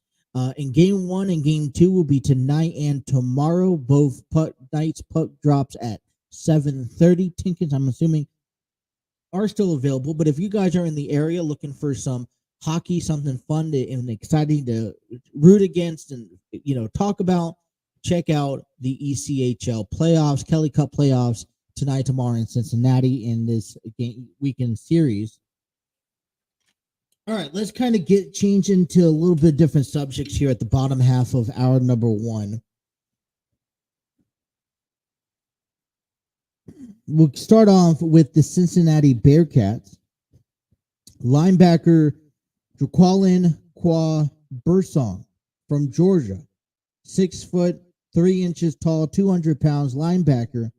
In game 1 and game 2 will be tonight and tomorrow. Both nights puck drops at 7:30. Tickets, I'm assuming, are still available, but if you guys are in the area looking for some hockey, something fun and exciting to root against and talk about, check out the ECHL playoffs, Kelly Cup playoffs tonight, tomorrow in Cincinnati in this weekend series. All right, let's kind of change into a little bit different subjects here at the bottom half of hour number 1. We'll start off with the Cincinnati Bearcats. Linebacker Jaqualin Qua Bursong from Georgia, 6 foot 3 inches tall, 200 pounds linebacker,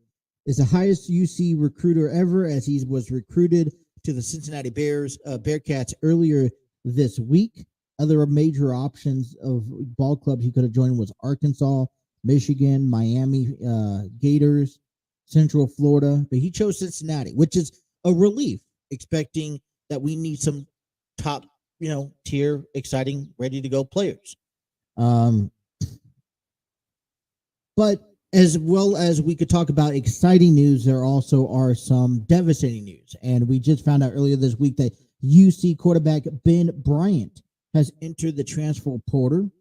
is the highest UC recruiter ever, as he was recruited to the Cincinnati Bearcats earlier this week. Other major options of ball clubs he could have joined was Arkansas, Michigan, Miami Gators, Central Florida, but he chose Cincinnati, which is a relief, expecting that we need some top, tier, exciting, ready to go players. But as well as we could talk about exciting news, there also are some devastating news. And we just found out earlier this week that UC quarterback Ben Bryant has entered the transfer portal,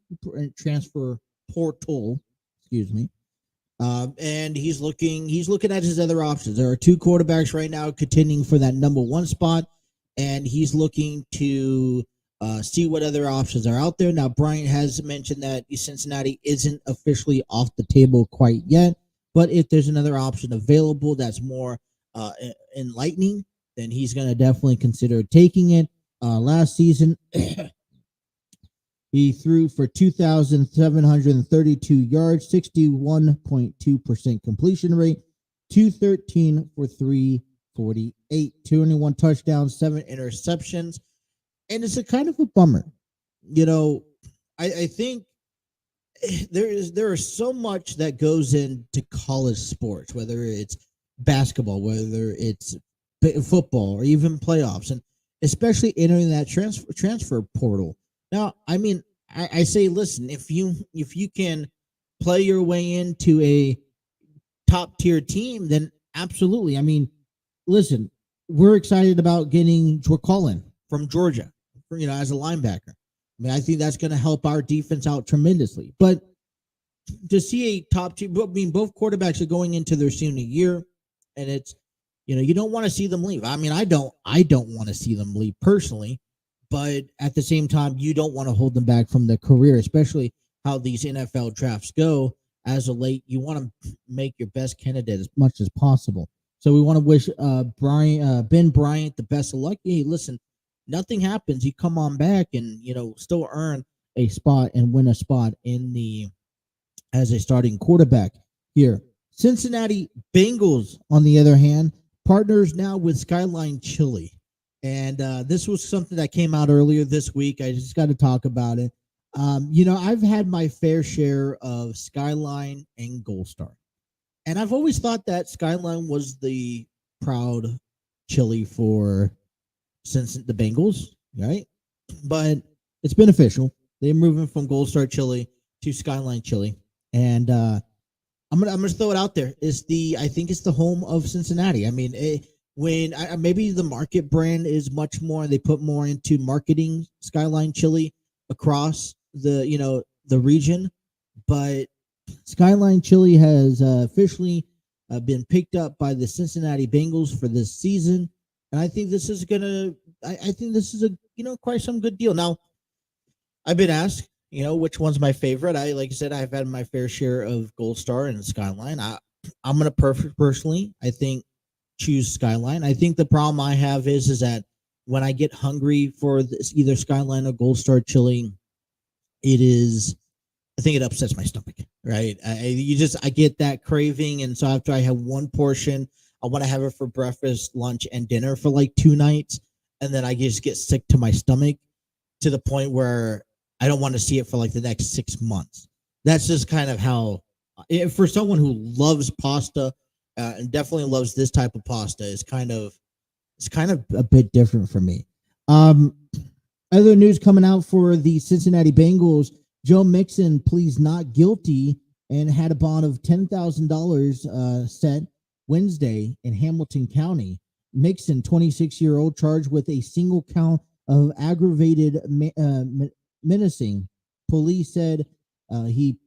and he's looking at his other options. There are two quarterbacks right now contending for that number one spot, and he's looking to see what other options are out there. Now, Bryant has mentioned that Cincinnati isn't officially off the table quite yet, but if there's another option available that's more enlightening, then he's going to definitely consider taking it. Last season, he threw for 2,732 yards, 61.2% completion rate, 213 for 348, 201 touchdowns, 7 interceptions. And it's a kind of a bummer. I think there is so much that goes into college sports, whether it's basketball, whether it's football, or even playoffs, and especially entering that transfer portal. Now, I mean, I say, listen, if you can play your way into a top tier team, then absolutely. I mean, listen, we're excited about getting Cullen from Georgia, as a linebacker. I mean, I think that's going to help our defense out tremendously. But to see a top team, both quarterbacks are going into their senior year, and it's, you don't want to see them leave. I mean, I don't want to see them leave personally, but at the same time, you don't want to hold them back from their career, especially how these NFL drafts go. As a late, you want to make your best candidate as much as possible. So we want to wish Ben Bryant the best of luck. Hey, listen, nothing happens. You come on back and still earn a spot and win a spot as a starting quarterback here. Cincinnati Bengals, on the other hand, partners now with Skyline Chili, and this was something that came out earlier this week. I just got to talk about it. I've had my fair share of Skyline and Gold Star, and I've always thought that Skyline was the proud chili for the Bengals, right? But it's been official. They're moving from Gold Star Chili to Skyline Chili, and I'm gonna throw it out there. I think it's the home of Cincinnati. I mean, maybe the market brand is much more. They put more into marketing Skyline Chili across the region, but Skyline Chili has officially been picked up by the Cincinnati Bengals for this season, and I think this is quite some good deal. Now, I've been asked, which one's my favorite. Like I said, I've had my fair share of Gold Star and Skyline. I'm gonna personally, I think, choose Skyline. I think the problem I have is that when I get hungry for this, either Skyline or Gold Star chili, I think it upsets my stomach, right? I get that craving, and so after I have one portion, I want to have it for breakfast, lunch, and dinner for like 2 nights, and then I just get sick to my stomach to the point where I don't want to see it for like the next 6 months. That's just kind of how, for someone who loves pasta and definitely loves this type of pasta, it's kind of a bit different for me. Other news coming out for the Cincinnati Bengals: Joe Mixon pleads not guilty and had a bond of $10,000 set Wednesday in Hamilton County. Mixon, 26-year-old, charged with a single count of aggravated menacing. Police said he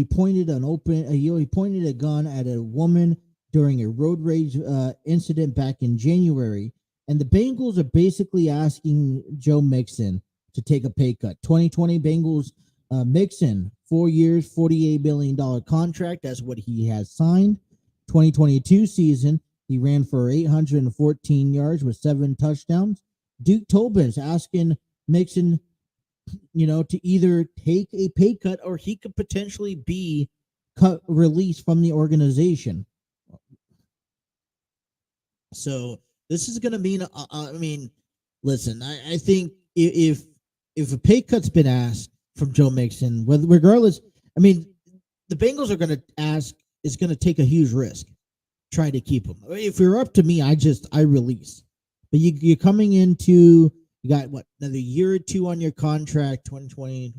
pointed a gun at a woman during a road rage incident back in January, and the Bengals are basically asking Joe Mixon to take a pay cut. 2020 Bengals Mixon, 4 years, $48 million contract. That's what he has signed. 2022 season, he ran for 814 yards with 7 touchdowns. Duke Tobin's asking Mixon, to either take a pay cut or he could potentially be released from the organization. So this is going to mean, listen, I think if a pay cut's been asked from Joe Mixon, regardless, I mean, the Bengals are going to ask is going to take a huge risk trying to keep him. If you're up to me, I release. But you're coming into, you got what, another year or two on your contract, 2020.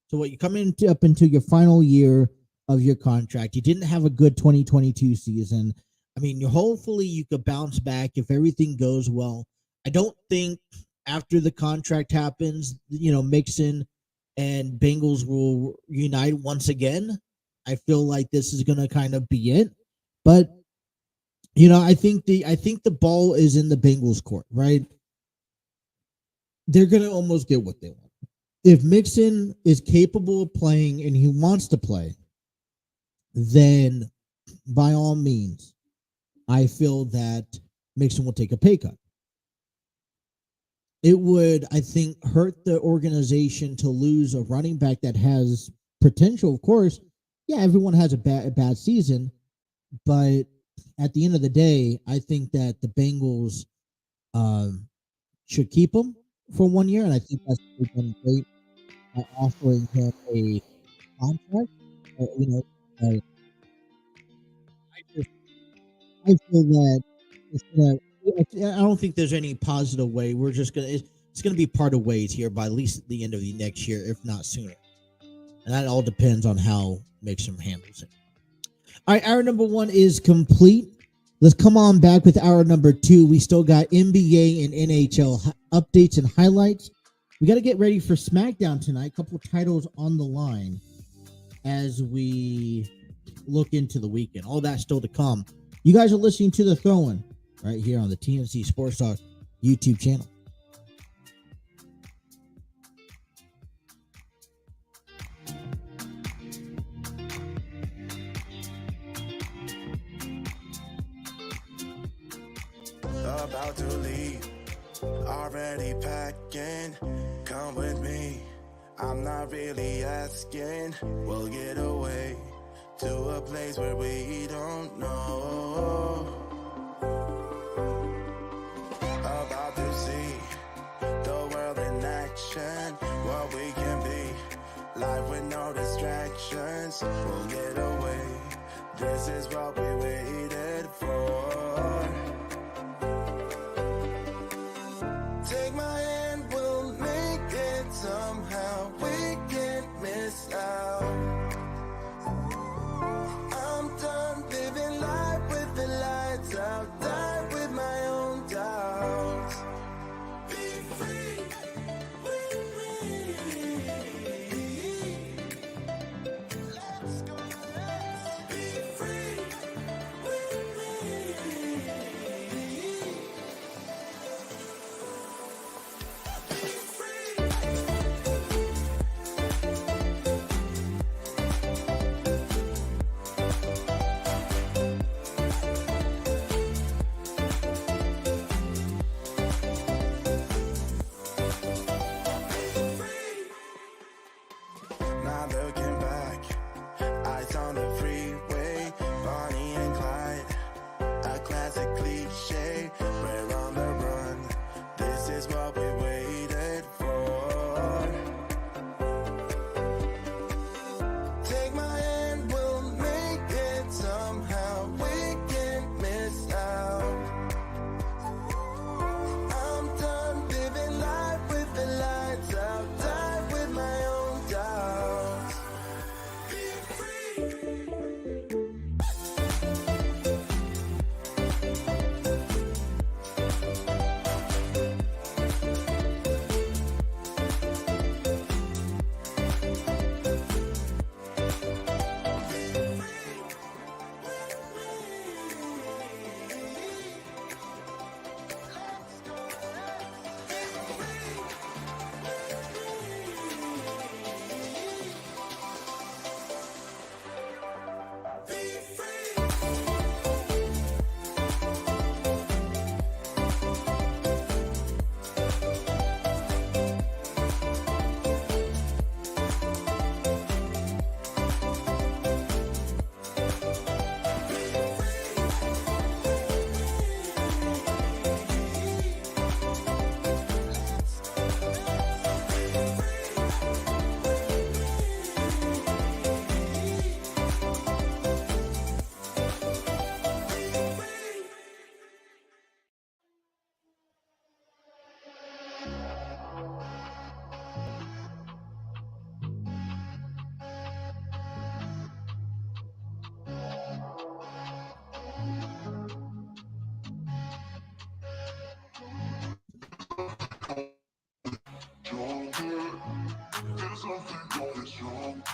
So what, you're coming up into your final year of your contract. You didn't have a good 2022 season. I mean, hopefully you could bounce back if everything goes well. I don't think after the contract happens, Mixon and Bengals will unite once again. I feel like this is going to kind of be it. But I think the ball is in the Bengals' court, right? They're going to almost get what they want. If Mixon is capable of playing and he wants to play, then by all means, I feel that Mixon will take a pay cut. It would, I think, hurt the organization to lose a running back that has potential. Of course, yeah, everyone has a bad season, but at the end of the day, I think that the Bengals should keep him for 1 year, and I think that's been great offering him a contract. I feel that it's gonna. I don't think there's any positive way. We're just gonna. It's gonna be part of ways here by at least the end of the next year, if not sooner. And that all depends on how Mixon handles it. All right, hour number 1 is complete. Let's come on back with hour number 2. We still got NBA and NHL updates and highlights. We got to get ready for SmackDown tonight. A couple titles on the line as we look into the weekend. All that still to come. You guys are listening to The Throw-In right here on the TNC Sports Talk YouTube channel. About to leave, already packing. Come with me, I'm not really asking. We'll get away to a place where we don't know. About to see the world in action, what we can be, life with no distractions. We'll get away, this is what we waited for. Take my hand, we'll make it somehow. We can't miss out. I'm done living life with the lights out. Die with my own doubts. Be free with me. Let's go, let's be free with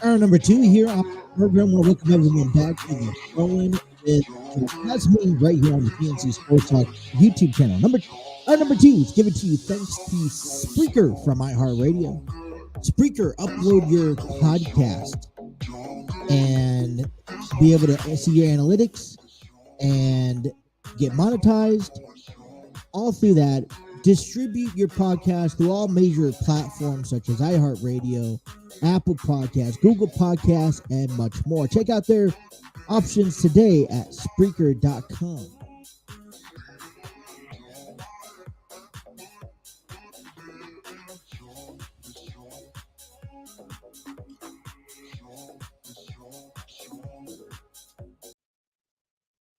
Hour number 2 here on the program. We'll welcome everyone back to the Throwing with that's me right here on the PNC Sports Talk YouTube channel. Hour number 2 is given to you thanks to Spreaker from iHeartRadio. Spreaker, upload your podcast and be able to see your analytics and get monetized. All through that, distribute your podcast through all major platforms such as iHeartRadio, Apple Podcasts, Google Podcasts, and much more. Check out their options today at Spreaker.com.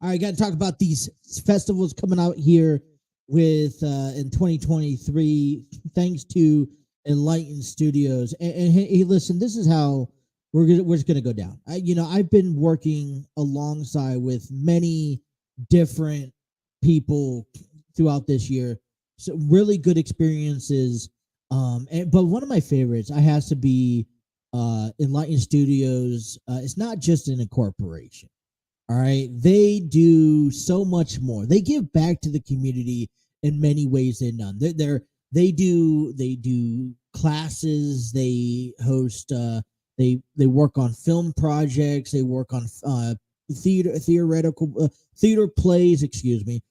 All right, got to talk about these festivals coming out here with in 2023, thanks to Enlighten Studios. And hey, listen, this is how we're just gonna go down. I've been working alongside with many different people throughout this year, so really good experiences. But one of my favorites, I has to be Enlighten Studios. It's not just an incorporation. All right. They do so much more. They give back to the community in many ways than none. They do classes. They host. They work on film projects. They work on theater plays. Excuse me.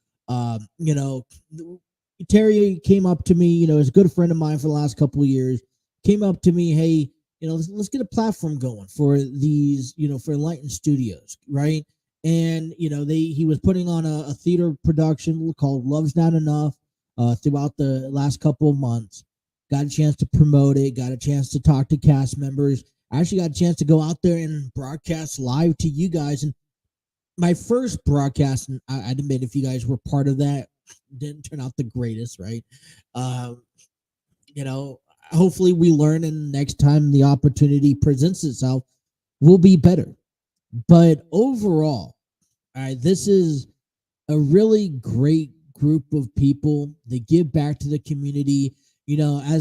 Terry came up to me. Is a good friend of mine for the last couple of years. Came up to me. Hey, let's get a platform going for these. For Enlighten Studios, right? And he was putting on a theater production called Love's Not Enough throughout the last couple of months. Got a chance to promote it, got a chance to talk to cast members. I actually got a chance to go out there and broadcast live to you guys. And my first broadcast, and I'd admit if you guys were part of that, didn't turn out the greatest, right? Hopefully we learn, and next time the opportunity presents itself, we'll be better. But overall, all right, this is a really great group of people that give back to the community. I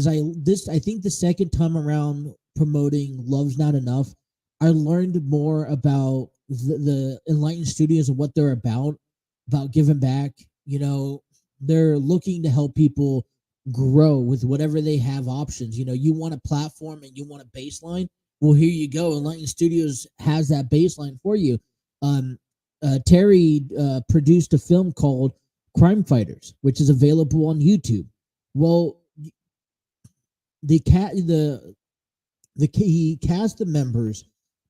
think the second time around promoting Love's Not Enough, I learned more about the Enlightened Studios and what they're about giving back. They're looking to help people grow with whatever they have options. You want a platform and you want a baseline. Well, here you go. Enlightened Studios has that baseline for you. Terry produced a film called Crime Fighters, which is available on YouTube. Well, he cast the members,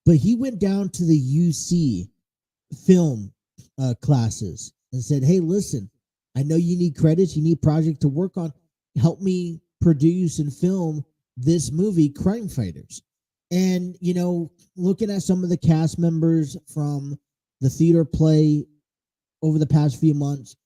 but he went down to the UC film classes and said, "Hey, listen, I know you need credits, you need project to work on. Help me produce and film this movie, Crime Fighters." And, looking at some of the cast members from the theater play over the past few months,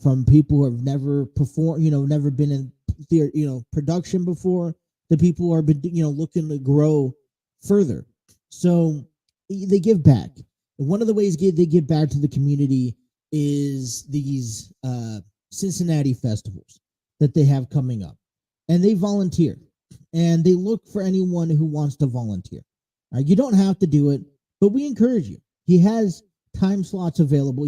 from people who have never performed, never been in theater, production before, to people who are, looking to grow further. So they give back. And one of the ways they give back to the community is these Cincinnati festivals that they have coming up. And they volunteer. And they look for anyone who wants to volunteer. You don't have to do it, but we encourage you. He has time slots available.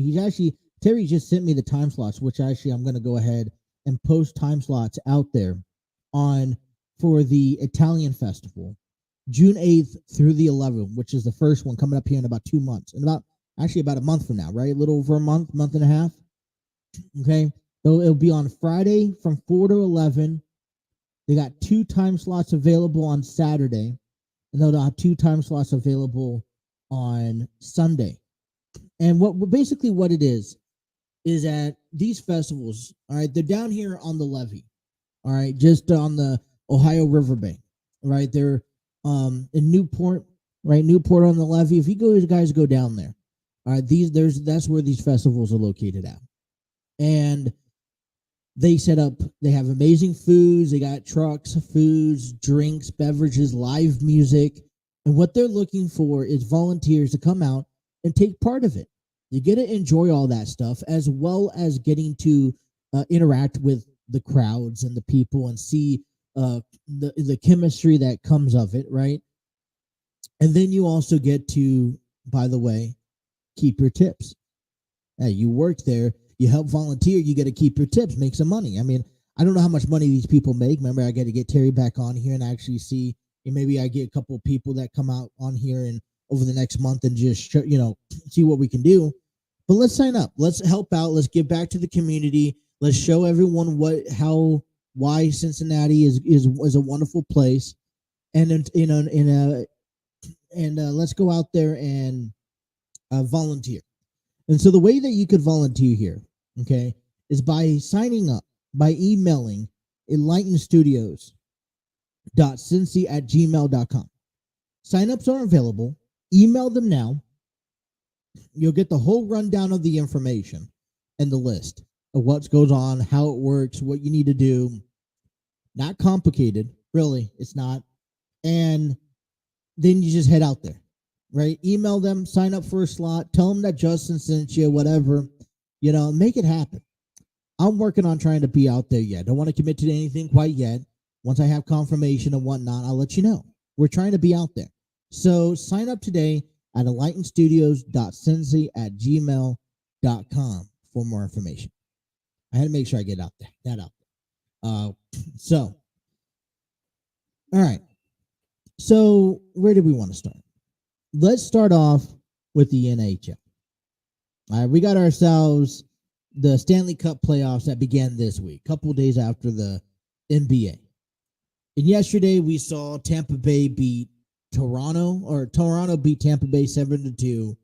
Terry just sent me the time slots, which actually I'm going to go ahead and post time slots out there for the Italian Festival, June 8th through the 11th, which is the first one coming up here in about 2 months, and about a month from now, right? A little over a month and a half. Okay. So it'll be on Friday from 4 to 11. They got 2 time slots available on Saturday, and they'll have 2 time slots available on Sunday. And what it is at these festivals, all right, they're down here on the levee, all right, just on the Ohio riverbank, right? They're in Newport, right? Newport on the levee. If you guys go down there, all right, that's where these festivals are located at. And they have amazing foods. They got trucks, foods, drinks, beverages, live music. And what they're looking for is volunteers to come out and take part of it. You get to enjoy all that stuff, as well as getting to interact with the crowds and the people and see the chemistry that comes of it, right? And then you also get to, by the way, keep your tips. Hey, you work there, you help volunteer, you got to keep your tips, make some money. I mean, I don't know how much money these people make. Remember, I got to get Terry back on here and actually see, and maybe I get a couple of people that come out on here and over the next month and just, see what we can do. But let's sign up. Let's help out. Let's give back to the community. Let's show everyone why Cincinnati is a wonderful place. And let's go out there and volunteer. And so the way that you could volunteer here, okay, is by signing up, by emailing enlightenedstudios.cincy@gmail.com. Signups are available. Email them now. You'll get the whole rundown of the information and the list of what goes on, how it works, what you need to do. Not complicated, really. It's not. And then you just head out there, right? Email them, sign up for a slot, tell them that Justin sent you, whatever. Make it happen. I'm working on trying to be out there yet. Don't want to commit to anything quite yet. Once I have confirmation and whatnot, I'll let you know. We're trying to be out there. So sign up today at enlightenedstudios.cincy@gmail.com for more information. I had to make sure I get that out there. All right. So where do we want to start? Let's start off with the NHL. All right, we got ourselves the Stanley Cup playoffs that began this week, a couple of days after the NBA. And yesterday we saw Tampa Bay beat Toronto beat Tampa Bay 7-2.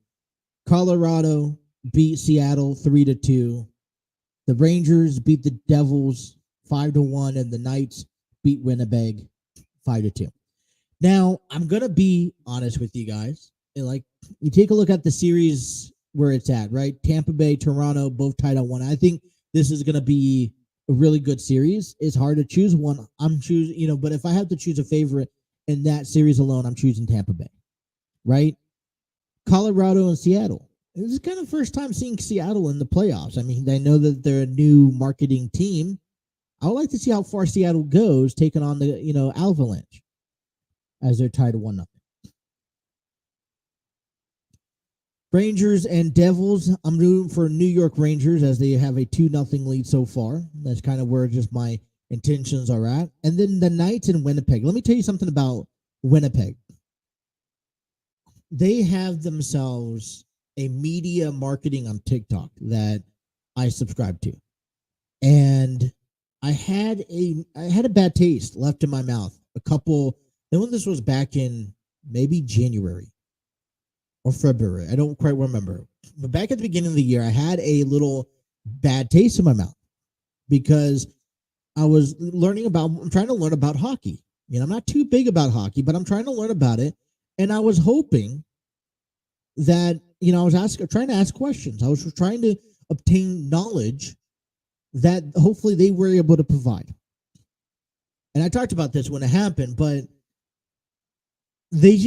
Colorado beat Seattle 3-2. The Rangers beat the Devils 5-1, and the Knights beat Winnipeg 5-2. Now, I'm going to be honest with you guys. You take a look at the series where it's at, right? Tampa Bay, Toronto, both tied on 1. I think this is going to be a really good series. It's hard to choose one. But if I have to choose a favorite in that series alone, I'm choosing Tampa Bay, right? Colorado and Seattle. This is kind of the first time seeing Seattle in the playoffs. I mean, I know that they're a new marketing team. I would like to see how far Seattle goes taking on the, Avalanche as they're tied to 1-0. Rangers and Devils. I'm rooting for New York Rangers as they have a 2-0 lead so far. That's kind of where just my intentions are at. And then the Knights in Winnipeg. Let me tell you something about Winnipeg. They have themselves a media marketing on TikTok that I subscribe to. And I had a bad taste left in my mouth. And when this was back in maybe January or February, I don't quite remember. But back at the beginning of the year, I had a little bad taste in my mouth because I was I'm trying to learn about hockey. I'm not too big about hockey, but I'm trying to learn about it. And I was hoping that, I was trying to ask questions. I was trying to obtain knowledge that hopefully they were able to provide. And I talked about this when it happened, but they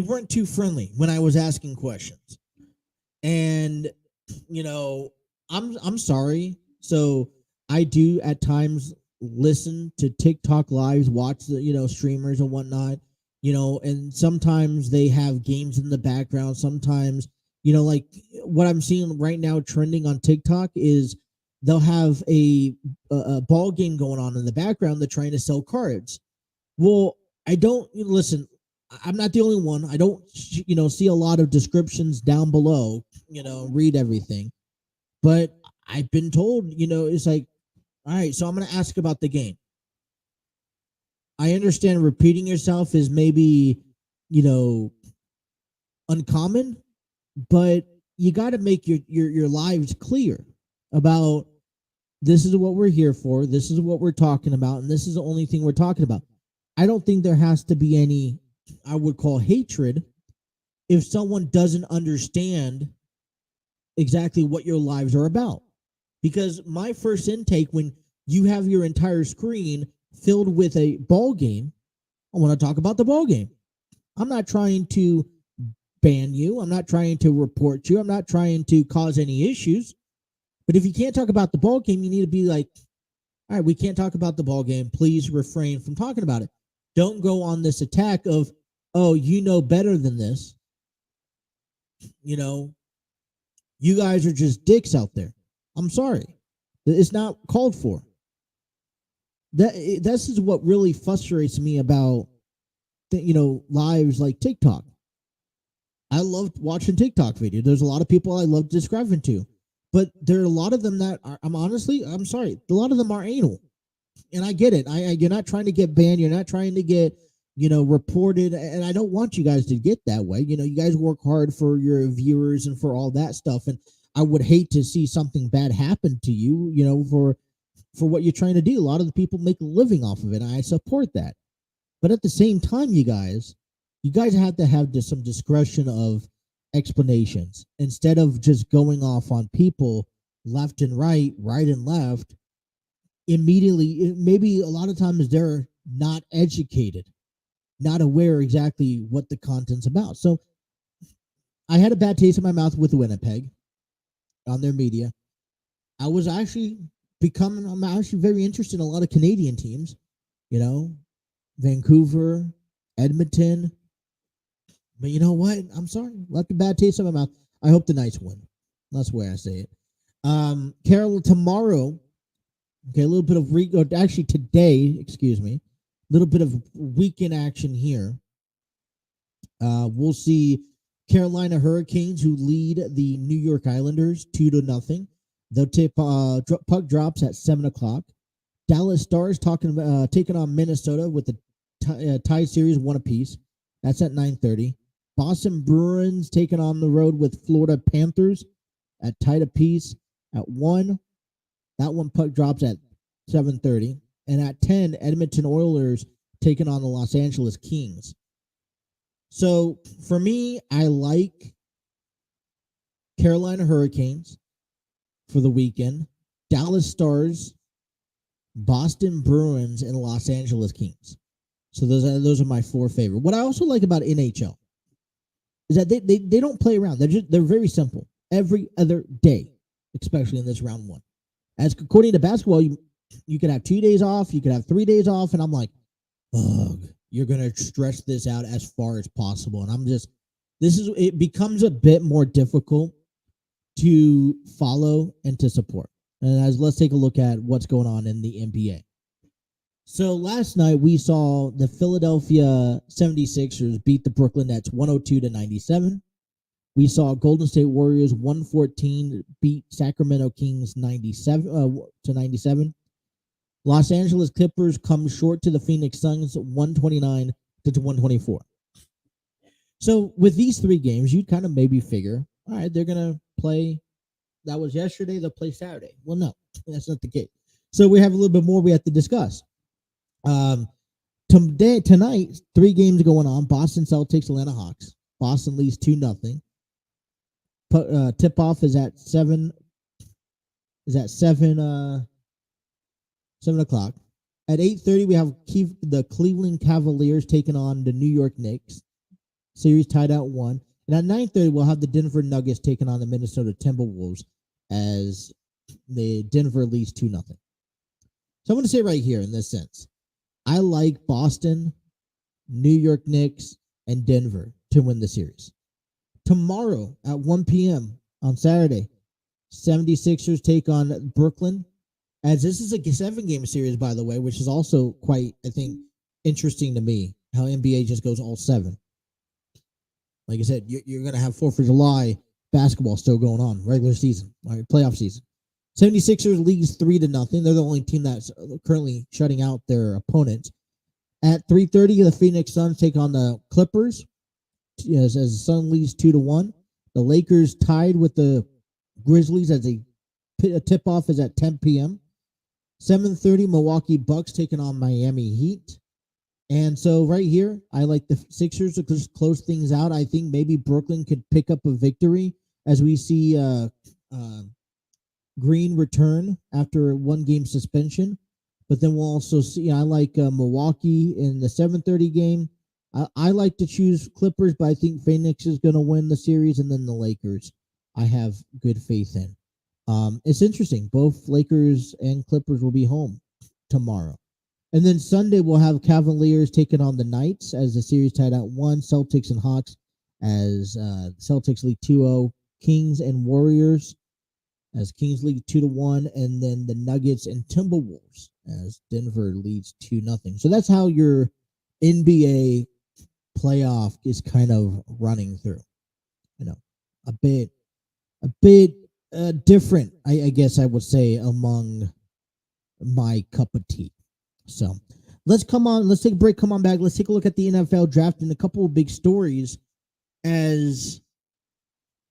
weren't too friendly when I was asking questions. And, I'm sorry. So I do at times listen to TikTok lives, watch the, streamers and whatnot, and sometimes they have games in the background. Sometimes, like what I'm seeing right now trending on TikTok is they'll have a ball game going on in the background. They're trying to sell cards. Well, listen, I'm not the only one. I don't, see a lot of descriptions down below, read everything. But I've been told, it's like, all right, so I'm going to ask about the game. I understand repeating yourself is maybe, uncommon, but you got to make your lives clear about this is what we're here for. This is what we're talking about. And this is the only thing we're talking about. I don't think there has to be any, I would call hatred if someone doesn't understand exactly what your lives are about. Because my first intake, when you have your entire screen filled with a ball game, I want to talk about the ball game. I'm not trying to ban you. I'm not trying to report you. I'm not trying to cause any issues. But if you can't talk about the ball game, you need to be like, all right, we can't talk about the ball game. Please refrain from talking about it. don't go on this attack of, oh, you know better than this. You know, you guys are just dicks out there. I'm sorry. It's not called for. This is what really frustrates me about, lives like TikTok. I love watching TikTok videos. There's a lot of people I love subscribing to. But there are a lot of them that are, I'm sorry, a lot of them are anal. And I get it. You're not trying to get banned. You're not trying to get, reported. And I don't want you guys to get that way. You guys work hard for your viewers and for all that stuff. And I would hate to see something bad happen to you, for what you're trying to do. A lot of the people make a living off of it. And I support that. But at the same time, you guys have to have some discretion of explanations instead of just going off on people left and right and left immediately. Maybe a lot of times they're not educated, not aware exactly what the content's about. So I had a bad taste in my mouth with Winnipeg on their media. I'm actually very interested in a lot of Canadian teams, Vancouver, Edmonton. But you know what? I'm sorry. Left a bad taste in my mouth. I hope the Knights win. That's the way I say it. Carol, tomorrow, okay, a little bit of today, excuse me, a little bit of weekend action here. We'll see Carolina Hurricanes, who lead the New York Islanders 2-0. They'll tip puck drops at 7:00. Dallas Stars taking on Minnesota with the tie series 1 apiece. That's at 9:30. Boston Bruins taking on the road with Florida Panthers at tied apiece at 1. That one puck drops at 7:30. And at 10, Edmonton Oilers taking on the Los Angeles Kings. So for me, I like Carolina Hurricanes for the weekend, Dallas Stars, Boston Bruins, and Los Angeles Kings. So those are my 4 favorite. What I also like about NHL is that they don't play around. They're very simple. Every other day, especially in this round 1. As according to basketball, you could have 2 days off, you could have 3 days off, and I'm like, ugh, you're gonna stretch this out as far as possible. And it becomes a bit more difficult to follow and to support. And let's take a look at what's going on in the NBA. So last night we saw the Philadelphia 76ers beat the Brooklyn Nets 102-97. We saw Golden State Warriors 114 beat Sacramento Kings 97. Los Angeles Clippers come short to the Phoenix Suns 129-124. So with these 3 games, you'd kind of maybe figure, all right, they're going to play. That was yesterday. They'll play Saturday. Well, no, that's not the case. So we have a little bit more we have to discuss. Tonight, 3 games going on. Boston Celtics, Atlanta Hawks. Boston leads 2-0. Tip-off is at 7. Is at 7 o'clock. At 8:30, we have the Cleveland Cavaliers taking on the New York Knicks. Series tied at 1. And at 9:30, we'll have the Denver Nuggets taking on the Minnesota Timberwolves as the Denver leads 2-0. So I'm going to say right here in this sense, I like Boston, New York Knicks, and Denver to win the series. Tomorrow at 1 p.m. on Saturday, 76ers take on Brooklyn. As this is a 7-game series, by the way, which is also quite, I think, interesting to me, how NBA just goes all 7. Like I said, you're going to have 4th of July basketball still going on, regular season, right, playoff season. 76ers leads 3-0. They're the only team that's currently shutting out their opponents. At 3:30, the Phoenix Suns take on the Clippers. As the Sun leads 2-1. The Lakers tied with the Grizzlies as a tip-off is at 10 p.m. 7:30, Milwaukee Bucks taking on Miami Heat. And so right here, I like the Sixers to just close things out. I think maybe Brooklyn could pick up a victory as we see Green return after a 1-game suspension. But then we'll also see, I like Milwaukee in the 7:30 game. I like to choose Clippers, but I think Phoenix is going to win the series, and then the Lakers I have good faith in. It's interesting. Both Lakers and Clippers will be home tomorrow. And then Sunday we'll have Cavaliers taking on the Knights as the series tied at 1. Celtics and Hawks as Celtics lead 2-0. Kings and Warriors as Kings lead 2-1, and then the Nuggets and Timberwolves as Denver leads 2-0. So that's how your NBA playoff is kind of running through. A bit different, I guess I would say, among my cup of tea. So let's take a break. Come on back. Let's take a look at the NFL draft and a couple of big stories as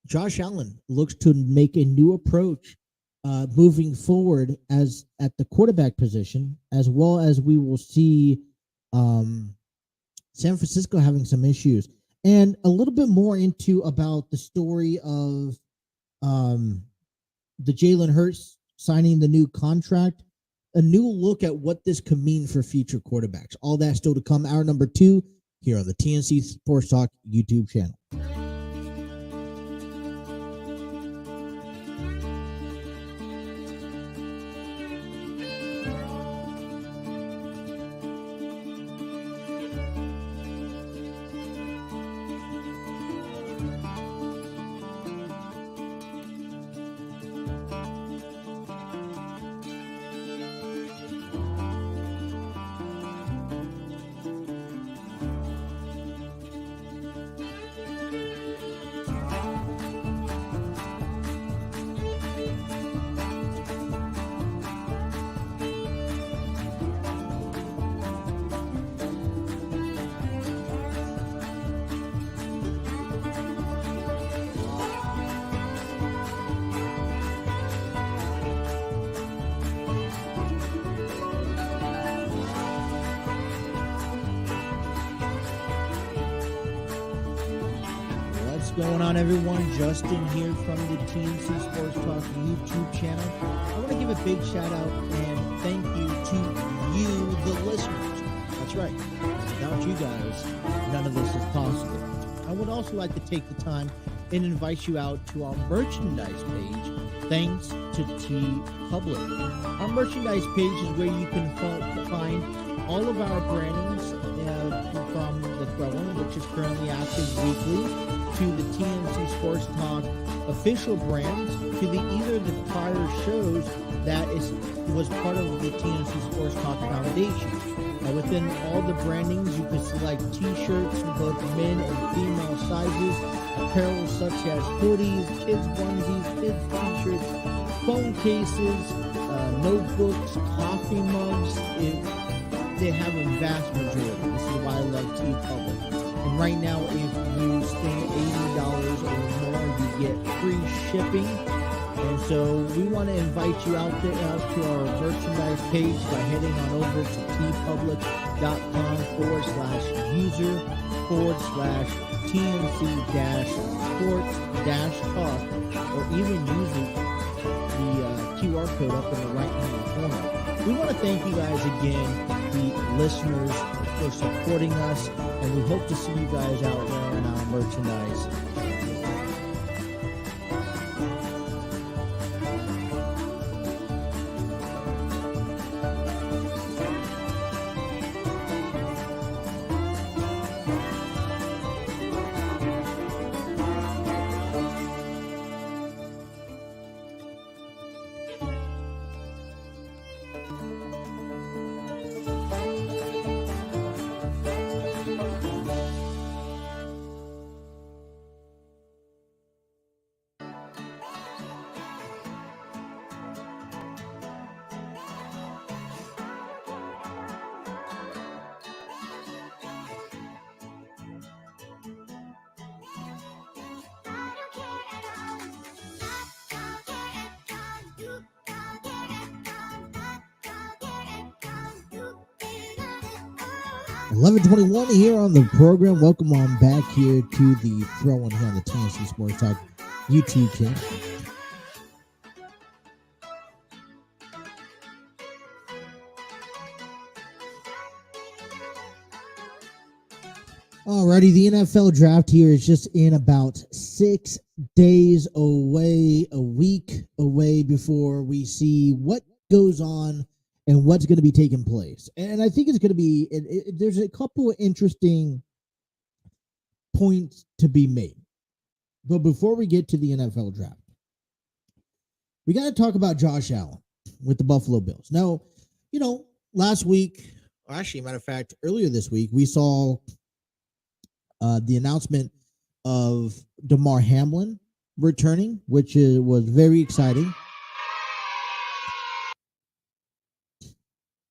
Josh Allen looks to make a new approach moving forward as at the quarterback position, as well as we will see San Francisco having some issues. And a little bit more about the story of the Jalen Hurts signing the new contract, a new look at what this could mean for future quarterbacks. All that still to come. Hour number 2 here on the TNC Sports Talk YouTube channel. Going on, everyone? Justin here from the TNC Sports Talk YouTube channel. I want to give a big shout out and thank you to you, the listeners. That's right. Without you guys, none of this is possible. I would also like to take the time and invite you out to our merchandise page, thanks to T Public. Our merchandise page is where you can find all of our brandings from the Throne, which is currently active weekly, to the TNC Sports Talk official brands, to either the prior shows that was part of the TNC Sports Talk Foundation. Within all the brandings, you can select T-shirts in both men and female sizes, apparel such as hoodies, kids onesies, kids T-shirts, phone cases, notebooks, coffee mugs. They have a vast majority. This is why I love T-Public. And right now, if you spend $80 or more, you get free shipping. And so we want to invite you out to our merchandise page by heading on over to tpublic.com/user/TNC-sports-talk, or even using the QR code up in the right-hand corner. We want to thank you guys again, the listeners, for supporting us, and we hope to see you guys out wearing our merchandise. $11:21 here on the program. Welcome on back here to the Throw-In here on the TNC Sports Talk YouTube channel. Alrighty, the NFL draft here is just in about 6 days away, a week away before we see what goes on and what's going to be taking place. And I think it's going to be, there's a couple of interesting points to be made. But before we get to the NFL draft, we got to talk about Josh Allen with the Buffalo Bills. Now, last week, or actually, matter of fact, earlier this week, we saw the announcement of DeMar Hamlin returning, which was very exciting.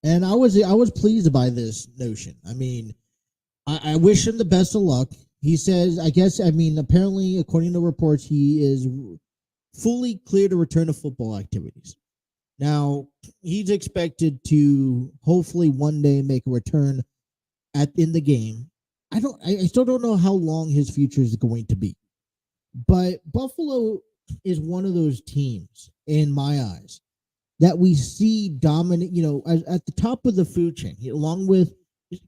And I was pleased by this notion. I mean, I wish him the best of luck. He says, apparently, according to reports, he is fully clear to return to football activities. Now, he's expected to hopefully one day make a return in the game. I still don't know how long his future is going to be. But Buffalo is one of those teams, in my eyes, that we see dominate, at the top of the food chain, along with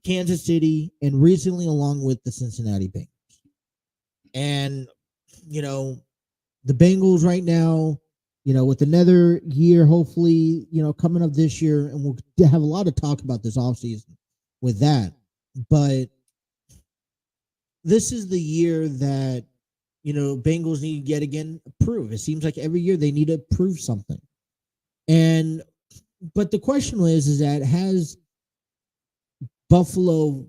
Kansas City and recently along with the Cincinnati Bengals. And, the Bengals right now, with another year, hopefully, coming up this year, and we'll have a lot of talk about this offseason with that. But this is the year that, Bengals need to yet again prove. It seems like every year they need to prove something. But the question is that has Buffalo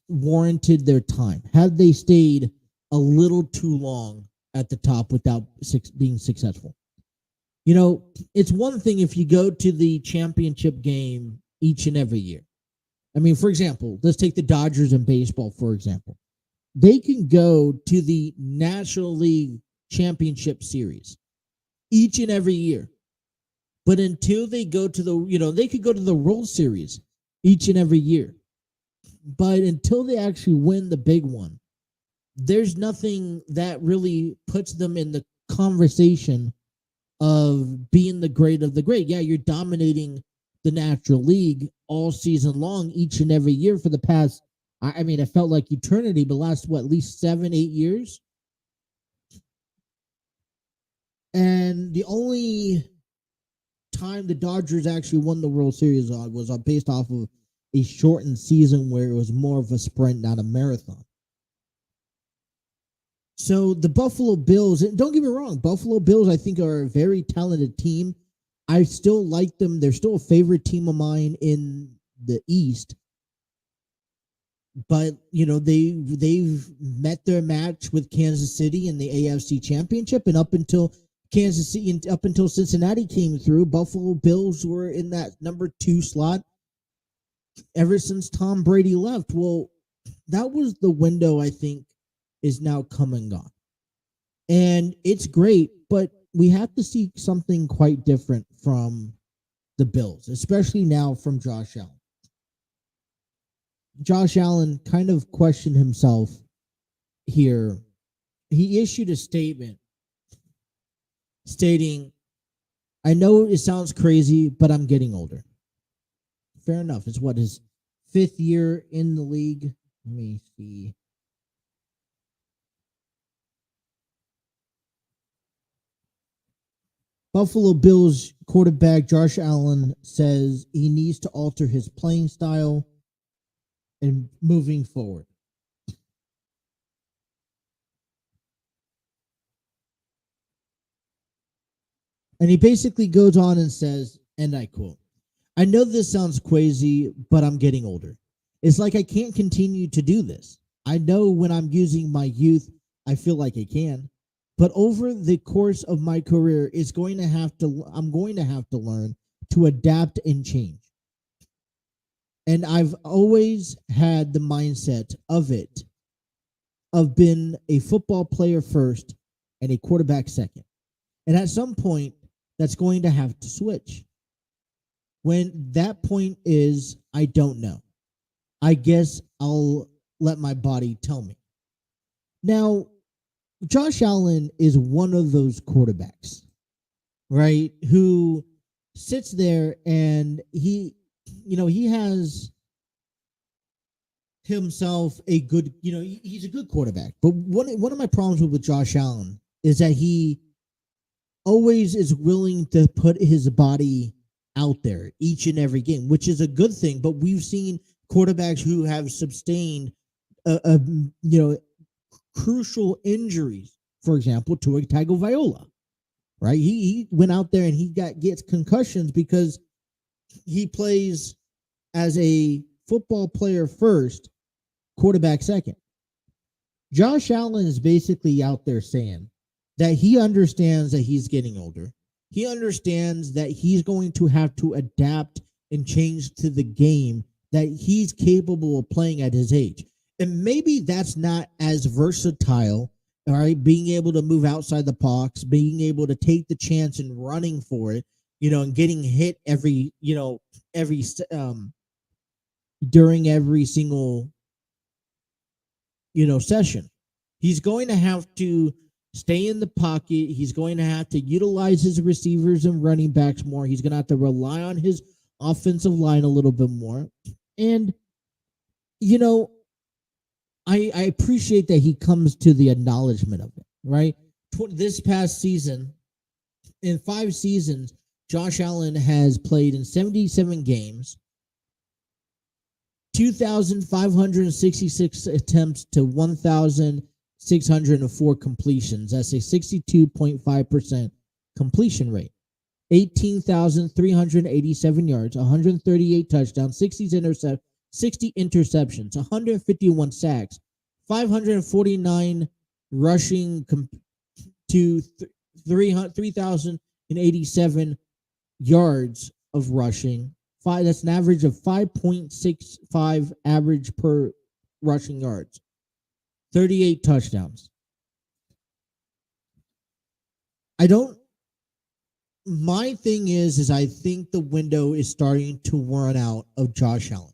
warranted their time? Have they stayed a little too long at the top without being successful? It's one thing if you go to the championship game each and every year. I mean, for example, let's take the Dodgers in baseball, for example. They can go to the National League Championship Series each and every year. But until they go to they could go to the World Series each and every year. But until they actually win the big one, there's nothing that really puts them in the conversation of being the great of the great. Yeah, you're dominating the National League all season long, each and every year for the past, it felt like eternity, but last, at least 7-8 years? And the only time the Dodgers actually won the World Series was based off of a shortened season where it was more of a sprint, not a marathon. So the Buffalo Bills, and don't get me wrong, Buffalo Bills I think are a very talented team. I still like them. They're still a favorite team of mine in the East. But, they've met their match with Kansas City in the AFC Championship, and up until Cincinnati came through, Buffalo Bills were in that number 2 slot ever since Tom Brady left. Well, that was the window, I think, is now come and gone. And it's great, but we have to see something quite different from the Bills, especially now from Josh Allen. Josh Allen kind of questioned himself here. He issued a statement stating, "I know it sounds crazy, but I'm getting older." Fair enough. It's his 5th year in the league. Let me see. Buffalo Bills quarterback Josh Allen says he needs to alter his playing style and moving forward. And he basically goes on and says, and I quote, "I know this sounds crazy, but I'm getting older. It's like I can't continue to do this. I know when I'm using my youth, I feel like I can. But over the course of my career, I'm going to have to learn to adapt and change. And I've always had the mindset of being a football player first and a quarterback second. And at some point, that's going to have to switch. When that point is, I don't know. I guess I'll let my body tell me." Now, Josh Allen is one of those quarterbacks, right, who sits there and he has himself a good, he's a good quarterback. But one of my problems with Josh Allen is that he always is willing to put his body out there each and every game, which is a good thing. But we've seen quarterbacks who have sustained, crucial injuries. For example, Tua Tagovailoa, right? He went out there and he gets concussions because he plays as a football player first, quarterback second. Josh Allen is basically out there saying that he understands that he's getting older. He understands that he's going to have to adapt and change to the game that he's capable of playing at his age. And maybe that's not as versatile, all right, being able to move outside the box, being able to take the chance and running for it, and getting hit during every single, session. He's going to have to stay in the pocket. He's going to have to utilize his receivers and running backs more. He's going to have to rely on his offensive line a little bit more. And, I appreciate that he comes to the acknowledgement of it, right? This past season, in 5 seasons, Josh Allen has played in 77 games, 2,566 attempts to 1,604 completions. That's a 62.5% completion rate. 18,387 yards, 138 touchdowns, 60 interceptions, 151 sacks, 549 rushing to 3,087 yards of rushing. That's an average of 5.65 average per rushing yards. 38 touchdowns. My thing is I think the window is starting to run out of Josh Allen.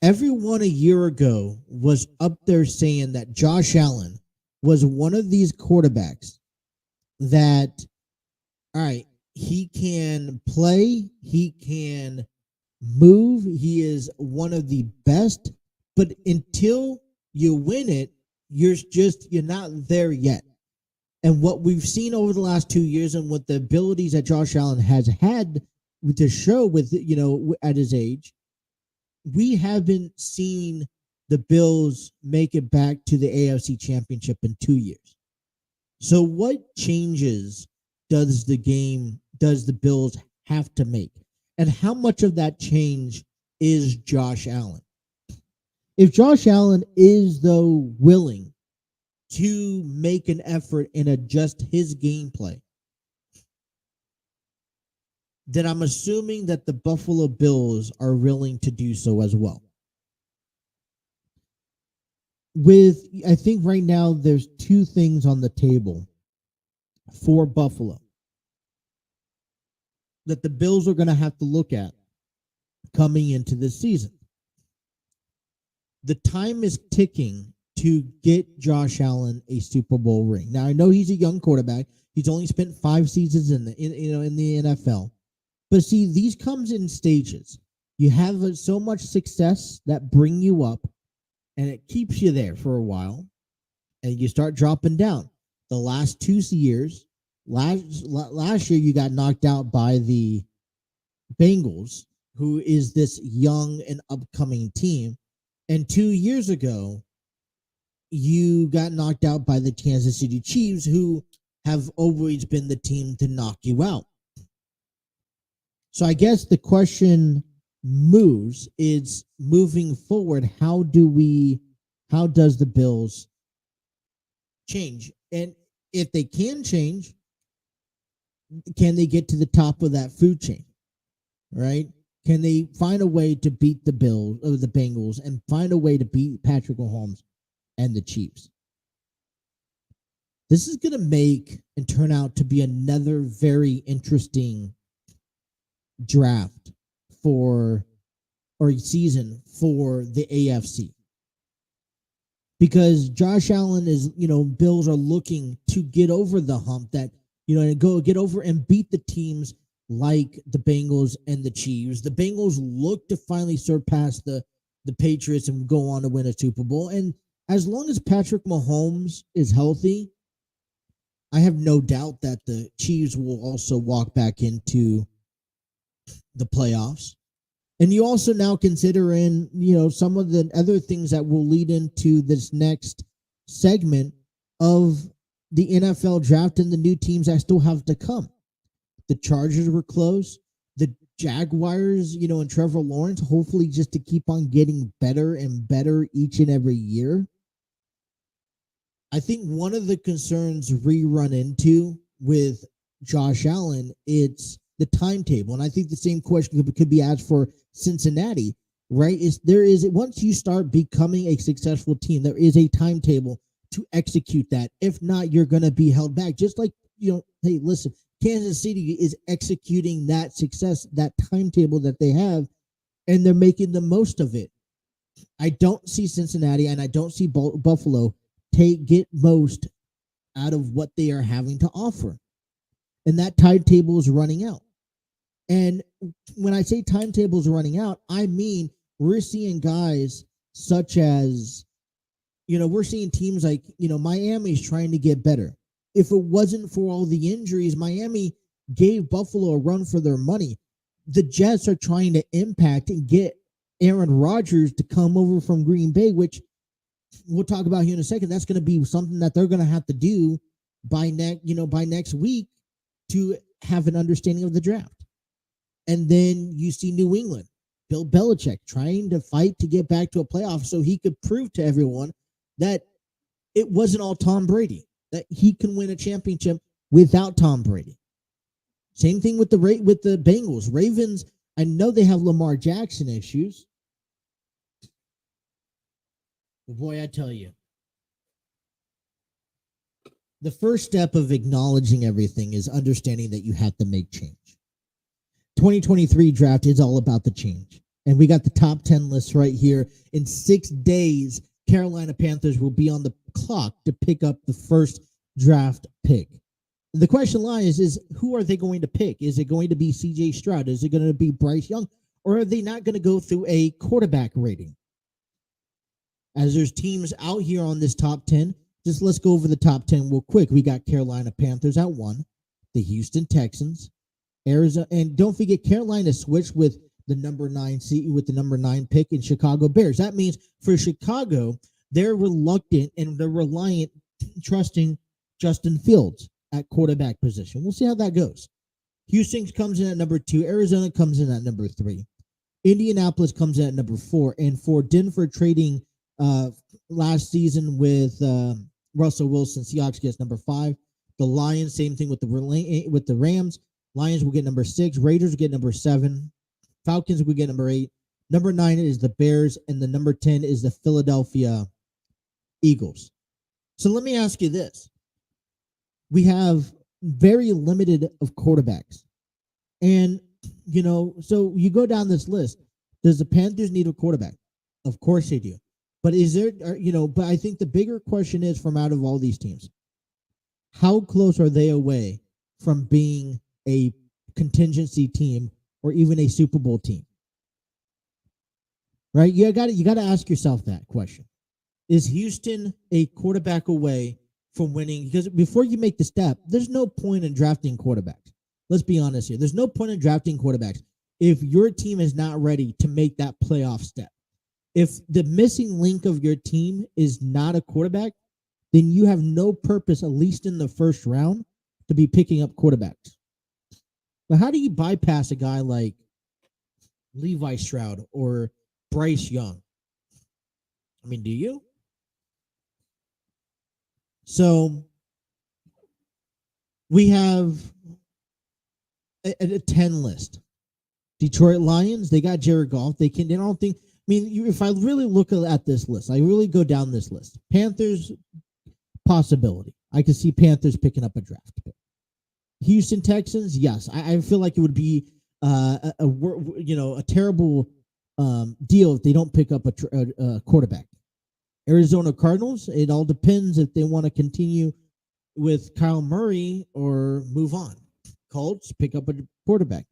Everyone a year ago was up there saying that Josh Allen was one of these quarterbacks that, all right, he can play, he can move, he is one of the best, but until you win it, you're not there yet. And what we've seen over the last 2 years and what the abilities that Josh Allen has had to show with, at his age, we haven't seen the Bills make it back to the AFC Championship in 2 years. So what changes does the Bills have to make? And how much of that change is Josh Allen? If Josh Allen is, though, willing to make an effort and adjust his gameplay, then I'm assuming that the Buffalo Bills are willing to do so as well. I think right now there's 2 things on the table for Buffalo that the Bills are going to have to look at coming into this season. The time is ticking to get Josh Allen a Super Bowl ring. Now, I know he's a young quarterback. He's only spent 5 seasons in the NFL. But see, these comes in stages. You have so much success that bring you up, and it keeps you there for a while, and you start dropping down. The last 2 years, last year you got knocked out by the Bengals, who is this young and upcoming team, and 2 years ago, you got knocked out by the Kansas City Chiefs, who have always been the team to knock you out. So I guess the question is moving forward, how does the Bills change? And if they can change, can they get to the top of that food chain? Right? Can they find a way to beat the Bills or the Bengals and find a way to beat Patrick Mahomes and the Chiefs? This is going to make and turn out to be another very interesting draft season for the AFC, because Josh Allen is, Bills are looking to get over the hump that, and get over and beat the teams like the Bengals and the Chiefs. The Bengals look to finally surpass the Patriots and go on to win a Super Bowl. And as long as Patrick Mahomes is healthy, I have no doubt that the Chiefs will also walk back into the playoffs. And you also now consider in, some of the other things that will lead into this next segment of the NFL draft and the new teams that still have to come. The Chargers were close. The Jaguars, and Trevor Lawrence, hopefully just to keep on getting better and better each and every year. I think one of the concerns we run into with Josh Allen, it's the timetable. And I think the same question could be asked for Cincinnati, right? Once you start becoming a successful team, there is a timetable to execute that. If not, you're going to be held back. Just like, hey, listen, Kansas City is executing that success, that timetable that they have, and they're making the most of it. I don't see Cincinnati and I don't see Buffalo get most out of what they are having to offer. And that timetable is running out. And when I say timetable is running out, I mean we're seeing guys such as, we're seeing teams like, Miami's trying to get better. If it wasn't for all the injuries, Miami gave Buffalo a run for their money. The Jets are trying to impact and get Aaron Rodgers to come over from Green Bay, which we'll talk about here in a second. That's going to be something that they're going to have to do by next week to have an understanding of the draft. And then you see New England, Bill Belichick trying to fight to get back to a playoff so he could prove to everyone that it wasn't all Tom Brady, that he can win a championship without Tom Brady. Same thing with the Bengals. Ravens, I know they have Lamar Jackson issues. But boy, I tell you, the first step of acknowledging everything is understanding that you have to make change. 2023 draft is all about the change. And we got the top 10 list right here. In 6 days, Carolina Panthers will be on the clock to pick up the first draft pick. The question lies is who are they going to pick? Is it going to be C.J. Stroud? Is it going to be Bryce Young? Or are they not going to go through a quarterback rating? As there's teams out here on this top 10, just let's go over the top 10 real quick. We got Carolina Panthers at 1, the Houston Texans, Arizona, and don't forget Carolina switched with the number 9 seed with the number 9 pick in Chicago Bears. That means for Chicago, they're reluctant and they're reliant, trusting Justin Fields at quarterback position. We'll see how that goes. Houston comes in at number 2. Arizona comes in at number 3. Indianapolis comes in at number 4. And for Denver trading last season with Russell Wilson, Seahawks gets number 5. The Lions, same thing with the Rams. Lions will get number 6. Raiders will get number 7. Falcons will get number 8. Number 9 is the Bears, and the number 10 is the Philadelphia Eagles. So let me ask you this. We have very limited of quarterbacks. And, so you go down this list. Does the Panthers need a quarterback? Of course they do. But but I think the bigger question is from out of all these teams, how close are they away from being a contingency team or even a Super Bowl team? Right? You got to ask yourself that question. Is Houston a quarterback away from winning? Because before you make the step, there's no point in drafting quarterbacks. Let's be honest here. There's no point in drafting quarterbacks if your team is not ready to make that playoff step. If the missing link of your team is not a quarterback, then you have no purpose, at least in the first round, to be picking up quarterbacks. But how do you bypass a guy like Levi Stroud or Bryce Young? I mean, do you? So we have a 10 list. Detroit Lions, they got Jared Goff. If I really look at this list, I really go down this list. Panthers, possibility. I could see Panthers picking up a draft pick. Houston Texans, yes. I feel like it would be a terrible deal if they don't pick up a quarterback. Arizona Cardinals, it all depends if they want to continue with Kyle Murray or move on. Colts, pick up a quarterback.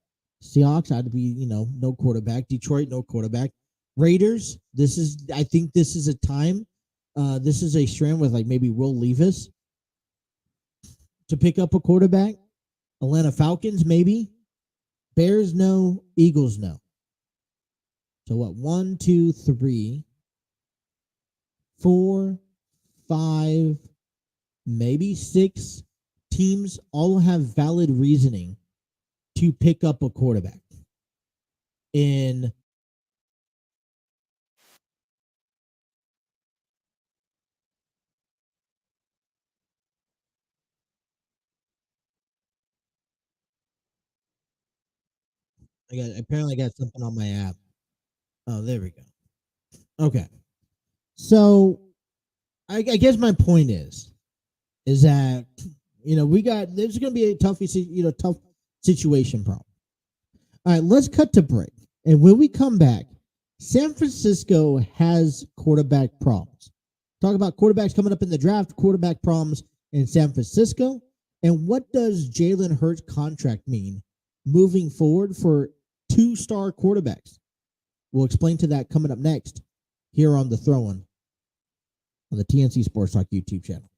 Seahawks, I'd be, no quarterback. Detroit, no quarterback. Raiders, I think this is a time. This is a strand with maybe Will Levis to pick up a quarterback. Atlanta Falcons, maybe. Bears no, Eagles no. So what? 1, 2, 3, 4, 5, maybe 6 teams all have valid reasoning to pick up a quarterback. In apparently I got something on my app. Oh, there we go. Okay. So I guess my point is that there's going to be a tough situation problem. All right, let's cut to break, and when we come back, San Francisco has quarterback problems. Talk about quarterbacks coming up in the draft, quarterback problems in San Francisco, and what does Jalen Hurts' contract mean moving forward for 2-star quarterbacks? We'll explain to that coming up next here on The Throw-In on the TNC Sports Talk YouTube channel.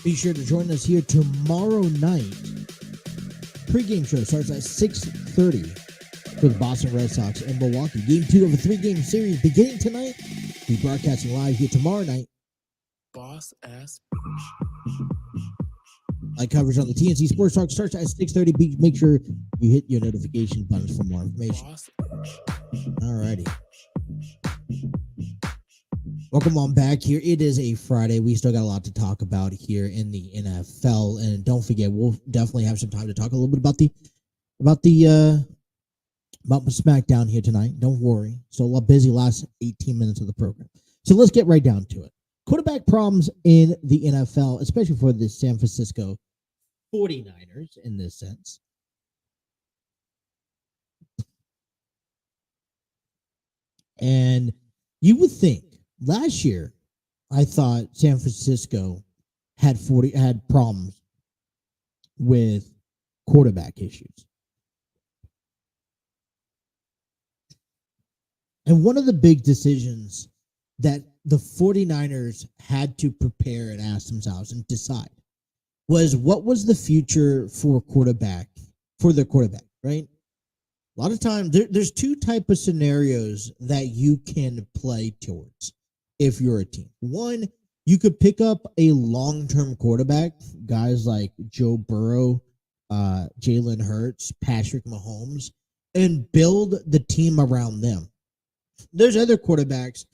Be sure to join us here tomorrow night. Pre-game show starts at 6:30 for the Boston Red Sox and Milwaukee. Game 2 of a 3-game series beginning tonight. We'll be broadcasting live here tomorrow night. Boss ass. Live coverage on the TNC Sports Talk starts at 6:30. Make sure you hit your notification buttons for more information. All righty. Welcome on back here. It is a Friday. We still got a lot to talk about here in the NFL, and don't forget, we'll definitely have some time to talk a little bit about SmackDown here tonight. Don't worry. Still a busy last 18 minutes of the program. So let's get right down to it. Quarterback problems in the NFL, especially for the San Francisco 49ers in this sense. And you would think last year, I thought San Francisco had problems with quarterback issues. And one of the big decisions that the 49ers had to prepare and ask themselves and decide was what was the future for their quarterback, right? A lot of times there's two types of scenarios that you can play towards if you're a team. One, you could pick up a long-term quarterback, guys like Joe Burrow, Jalen Hurts, Patrick Mahomes, and build the team around them. There's other quarterbacks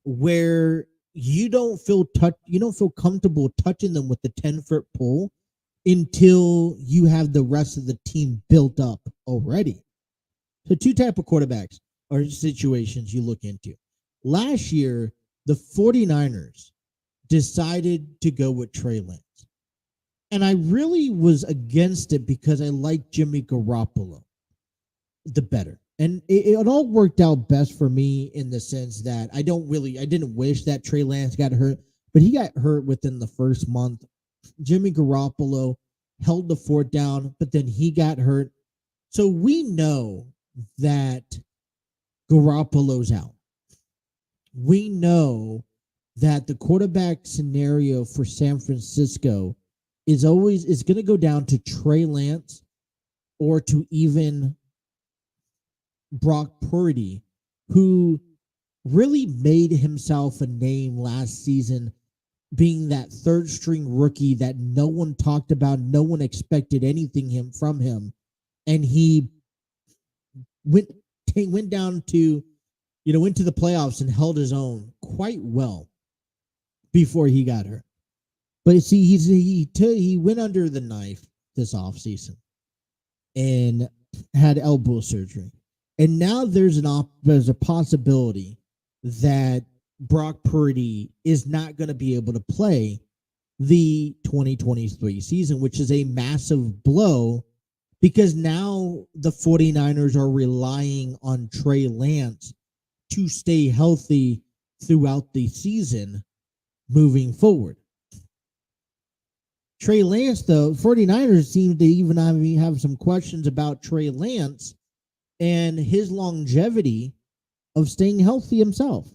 where you don't feel comfortable touching them with the 10-foot pole until you have the rest of the team built up already. So two type of quarterbacks or situations you look into. Last year, the 49ers decided to go with Trey Lance. And I really was against it because I like Jimmy Garoppolo the better. And it all worked out best for me in the sense that I didn't wish that Trey Lance got hurt, but he got hurt within the first month. Jimmy Garoppolo held the fort down, but then he got hurt. So we know that Garoppolo's out. We know that the quarterback scenario for San Francisco is going to go down to Trey Lance or to even Brock Purdy, who really made himself a name last season, being that third-string rookie that no one talked about, no one expected anything from him, and he went down to, went to the playoffs and held his own quite well before he got hurt. But see, he went under the knife this offseason and had elbow surgery. And now there's a possibility that Brock Purdy is not going to be able to play the 2023 season, which is a massive blow because now the 49ers are relying on Trey Lance to stay healthy throughout the season moving forward. Trey Lance, though, 49ers seem to even have some questions about Trey Lance and his longevity of staying healthy himself.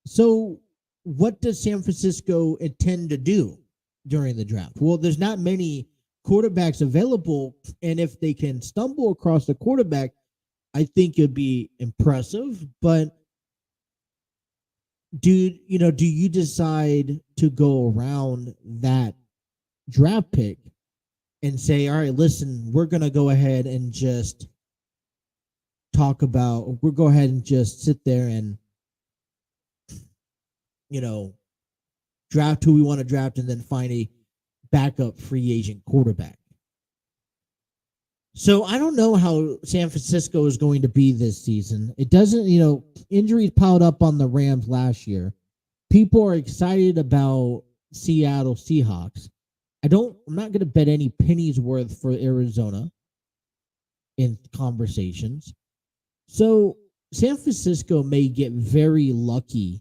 So what does San Francisco intend to do during the draft? Well, there's not many quarterbacks available, and if they can stumble across a quarterback, I think it'd be impressive. But do you decide to go around that draft pick and say, all right, listen, we're going to go ahead and just sit there and, draft who we want to draft and then find a backup free agent quarterback. So I don't know how San Francisco is going to be this season. It doesn't, injuries piled up on the Rams last year. People are excited about Seattle Seahawks. I'm not going to bet any pennies worth for Arizona in conversations. So San Francisco may get very lucky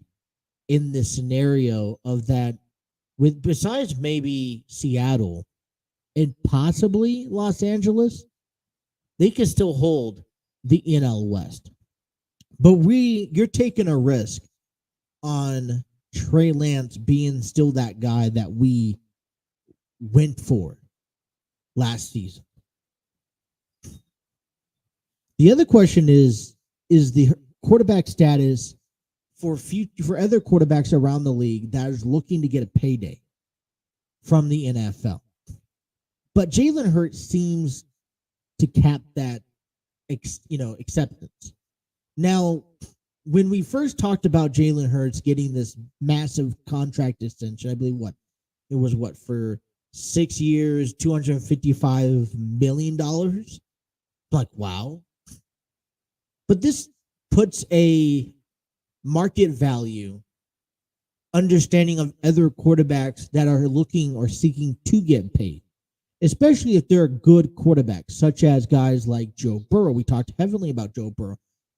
in this scenario of that besides maybe Seattle and possibly Los Angeles, they can still hold the NL West. But you're taking a risk on Trey Lance being still that guy that we went for last season. The other question is the quarterback status for other quarterbacks around the league that is looking to get a payday from the NFL. But Jalen Hurts seems to cap that, acceptance. Now, when we first talked about Jalen Hurts getting this massive contract extension, I believe for 6 years, $255 million. Like, wow. But this puts a market value understanding of other quarterbacks that are looking or seeking to get paid, especially if they're good quarterbacks, such as guys like Joe Burrow. We talked heavily about Joe Burrow.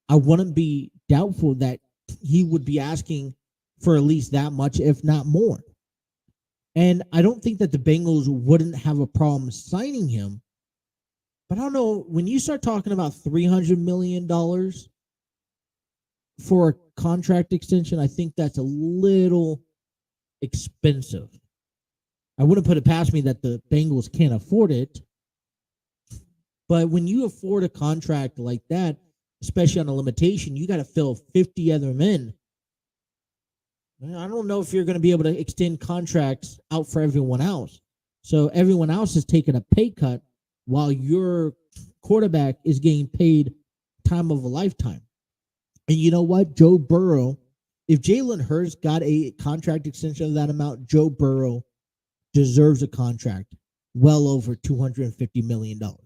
I wouldn't be doubtful that he would be asking for at least that much, if not more. And I don't think that the Bengals wouldn't have a problem signing him. But I don't know, when you start talking about $300 million for a contract extension, I think that's a little expensive. I wouldn't put it past me that the Bengals can't afford it. But when you afford a contract like that, especially on a limitation, you got to fill 50 other men. I don't know if you're going to be able to extend contracts out for everyone else. So everyone else is taking a pay cut while your quarterback is getting paid time of a lifetime. And you know what? Joe Burrow, if Jalen Hurts got a contract extension of that amount, Joe Burrow deserves a contract well over $250 million. But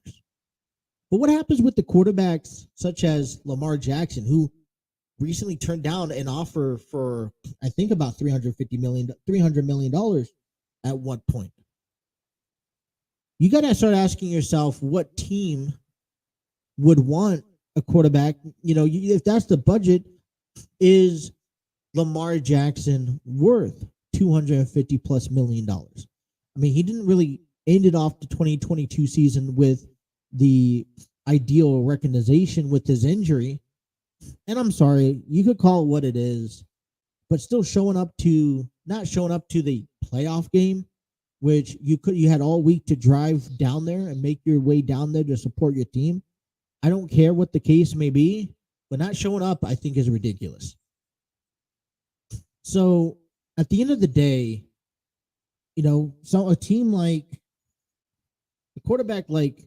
what happens with the quarterbacks such as Lamar Jackson, who recently turned down an offer for, I think, about $300 million at one point? You got to start asking yourself what team would want a quarterback. If that's the budget, is Lamar Jackson worth $250 plus million? I mean, he didn't really end it off the 2022 season with the ideal recognition with his injury. And I'm sorry, you could call it what it is, but still not showing up to the playoff game, which you had all week to drive down there and make your way down there to support your team. I don't care what the case may be, but not showing up, I think, is ridiculous. So at the end of the day, so a team like a quarterback like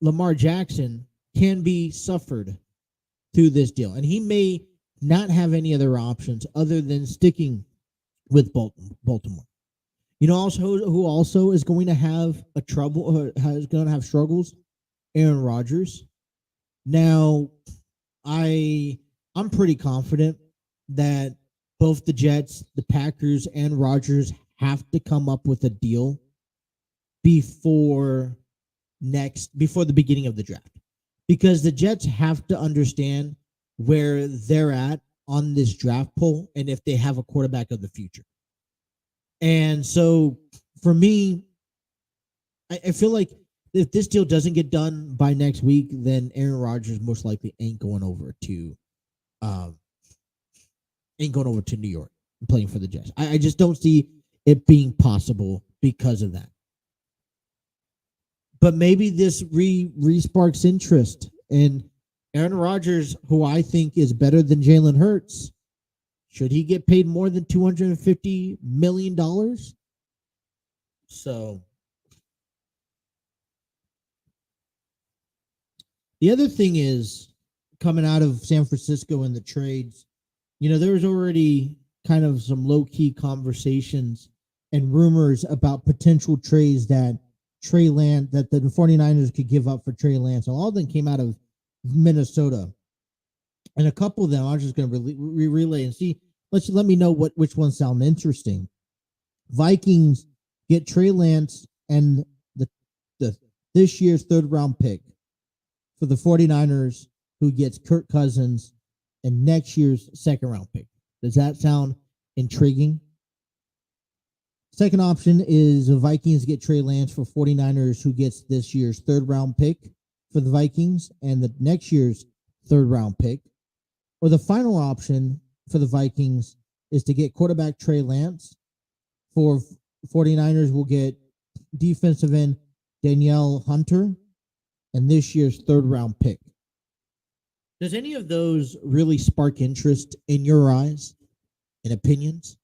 Lamar Jackson can be suffered through this deal, and he may not have any other options other than sticking with Baltimore. Who also is going to have struggles? Aaron Rodgers. Now, I'm pretty confident that both the Jets, the Packers, and Rodgers have to come up with a deal before the beginning of the draft, because the Jets have to understand where they're at on this draft poll and if they have a quarterback of the future. And so for me, I feel like if this deal doesn't get done by next week, then Aaron Rodgers most likely ain't going over to New York and playing for the Jets. I just don't see it being possible because of that. But maybe this re-sparks interest in Aaron Rodgers, who I think is better than Jalen Hurts. Should he get paid more than $250 million? So the other thing is, coming out of San Francisco and the trades, there was already kind of some low-key conversations and rumors about potential trades that the 49ers could give up for Trey Lance. And all of them came out of Minnesota. And a couple of them, I'm just going to relay and see. Let me know which ones sound interesting. Vikings get Trey Lance and this year's third-round pick for the 49ers, who gets Kirk Cousins and next year's second-round pick. Does that sound intriguing? Second option is the Vikings get Trey Lance for 49ers, who gets this year's third-round pick for the Vikings and the next year's third-round pick. Or the final option for the Vikings is to get quarterback Trey Lance. For 49ers, will get defensive end Danielle Hunter and this year's third-round pick Does any of those really spark interest in your eyes and opinions?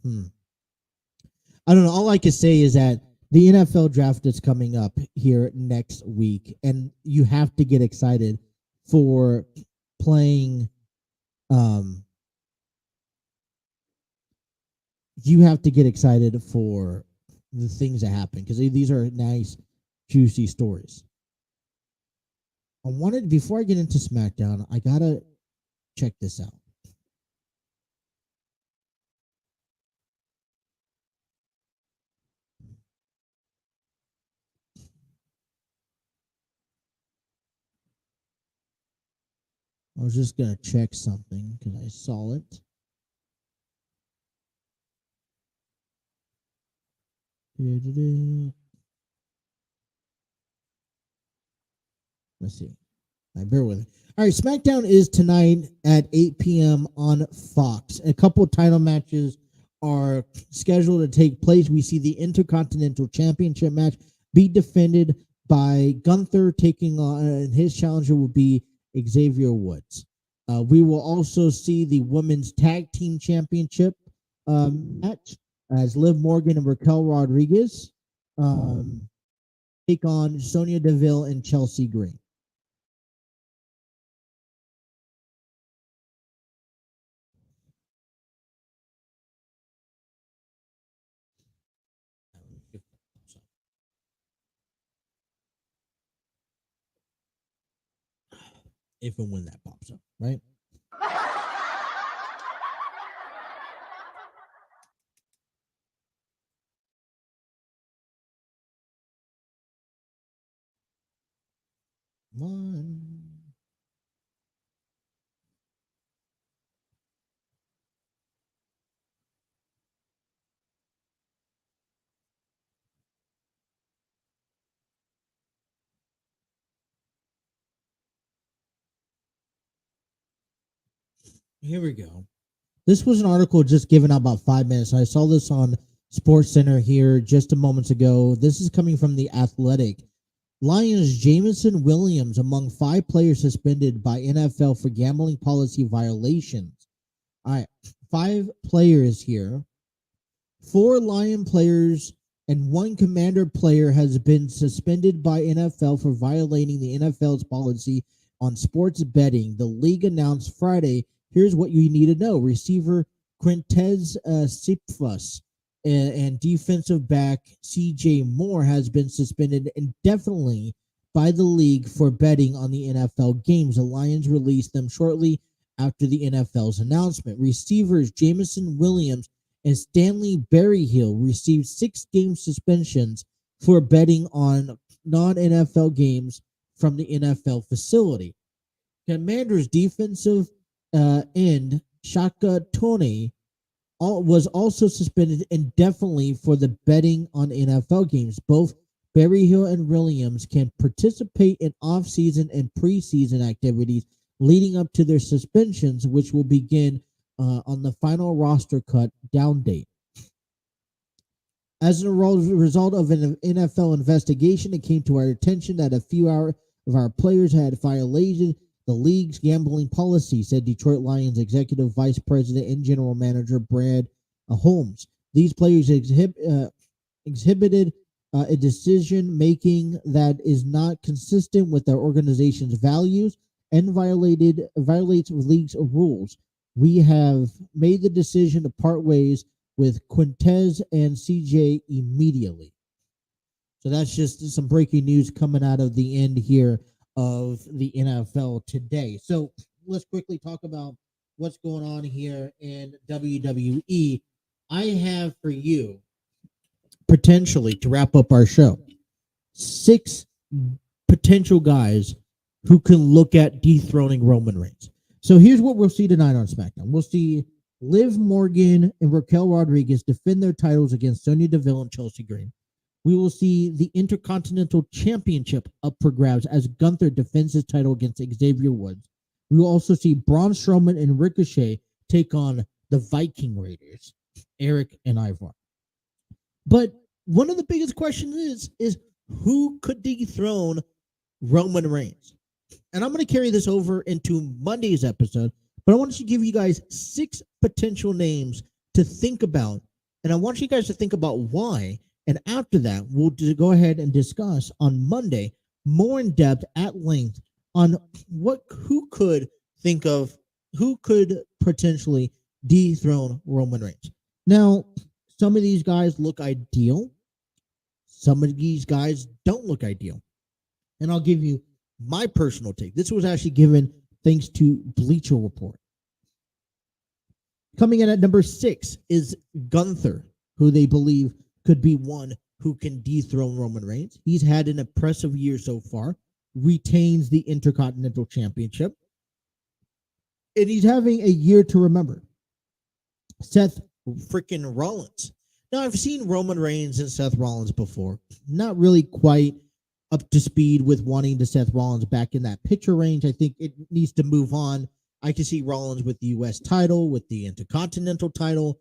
I don't know. All I can say is that the NFL draft is coming up here next week, and you have to get excited for playing. You have to get excited for the things that happen because these are nice, juicy stories. Before I get into SmackDown, I gotta check this out. I was just gonna check something because I saw it. Let's see. All right, bear with me. All right, SmackDown is tonight at 8 p.m. on Fox. A couple of title matches are scheduled to take place. We see the Intercontinental Championship match be defended by Gunther, taking on, and his challenger will be Xavier Woods. We will also see the Women's Tag Team Championship match as Liv Morgan and Raquel Rodriguez take on Sonya Deville and Chelsea Green. If and when that pops up, right? One. Here we go. This was an article just given out about 5 minutes. I saw this on Sports Center here just a moment ago. This is coming from The Athletic. Lions Jamison Williams among 5 players suspended by NFL for gambling policy violations. All right, 5 players here. 4 Lion players and 1 Commander player has been suspended by NFL for violating the NFL's policy on sports betting. The league announced Friday. Here's what you need to know. Receiver Quintez Cephas and defensive back C.J. Moore has been suspended indefinitely by the league for betting on the NFL games. The Lions released them shortly after the NFL's announcement. Receivers Jamison Williams and Stanley Berryhill received 6-game suspensions for betting on non-NFL games from the NFL facility. Commanders defensive end Shaka Toney was also suspended indefinitely for the betting on NFL games. Both Berryhill and Williams can participate in off-season and preseason activities leading up to their suspensions, which will begin on the final roster cut down date. As a result of an NFL investigation, it came to our attention that a few of our players had violated the league's gambling policy, said Detroit Lions Executive Vice President and General Manager Brad Holmes. These players exhibited a decision-making that is not consistent with their organization's values and violates league's rules. We have made the decision to part ways with Quintez and CJ immediately. So that's just some breaking news coming out of the end here of the NFL today. So let's quickly talk about what's going on here in WWE. I have for you, potentially, to wrap up our show, 6 potential guys who can look at dethroning Roman Reigns. So here's what we'll see tonight on SmackDown. We'll see Liv Morgan and Raquel Rodriguez defend their titles against Sonya Deville and Chelsea Green. We will see the Intercontinental Championship up for grabs as Gunther defends his title against Xavier Woods. We will also see Braun Strowman and Ricochet take on the Viking Raiders, Eric and Ivar. But one of the biggest questions is who could dethrone Roman Reigns? and I'm going to carry this over into Monday's episode, but I want to give you guys 6 potential names to think about, and I want you guys to think about why, and after that, we'll go ahead and discuss on Monday more in depth at length on who could potentially dethrone Roman Reigns. Now, some of these guys look ideal. Some of these guys don't look ideal. And I'll give you my personal take. This was actually given thanks to Bleacher Report. Coming in at number 6 is Gunther, who they believe could be one who can dethrone Roman Reigns. He's had an impressive year so far, retains the Intercontinental Championship, and he's having a year to remember. Seth freaking Rollins. Now, I've seen Roman Reigns and Seth Rollins before. Not really quite up to speed with wanting to Seth Rollins back in that picture range. I think it needs to move on. I can see Rollins with the U.S. title, with the Intercontinental title,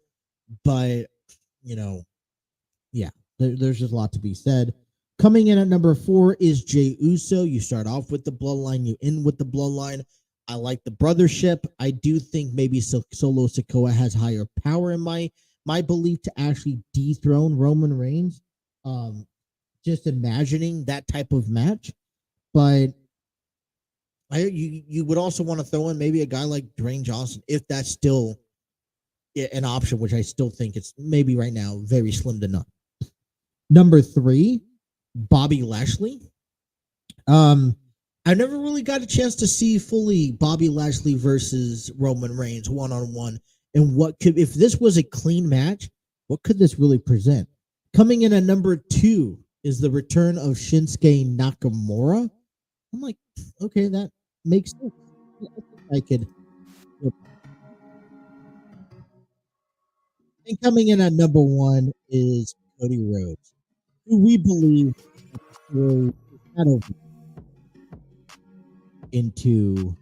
but, there's just a lot to be said. Coming in at number 4 is Jey Uso. You start off with the bloodline, you end with the bloodline. I like the brothership. I do think maybe Solo Sikoa has higher power in my belief to actually dethrone Roman Reigns. Just imagining that type of match. But you would also want to throw in maybe a guy like Dwayne Johnson, if that's still an option, which I still think it's maybe right now very slim to none. Number 3, Bobby Lashley. I never really got a chance to see fully Bobby Lashley versus Roman Reigns one-on-one. And if this was a clean match, what could this really present? Coming in at number 2 is the return of Shinsuke Nakamura. I'm like, okay, that makes sense. I could. And coming in at number 1 is Cody Rhodes, who we believe will shadow into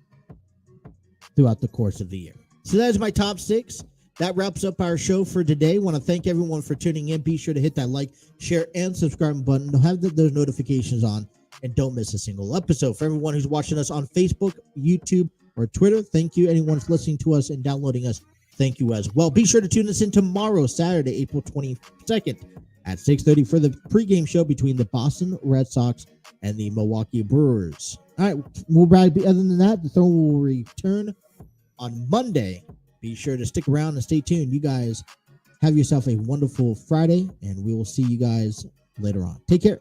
throughout the course of the year. So that is my top 6. That wraps up our show for today. I want to thank everyone for tuning in. Be sure to hit that like, share, and subscribe button. Have those notifications on, and don't miss a single episode. For everyone who's watching us on Facebook, YouTube, or Twitter, thank you. Anyone who's listening to us and downloading us, thank you as well. Be sure to tune us in tomorrow, Saturday, April 22nd at 6:30 for the pregame show between the Boston Red Sox and the Milwaukee Brewers. All right, other than that, the Throne will return on Monday. Be sure to stick around and stay tuned. You guys have yourself a wonderful Friday, and we will see you guys later on. Take care.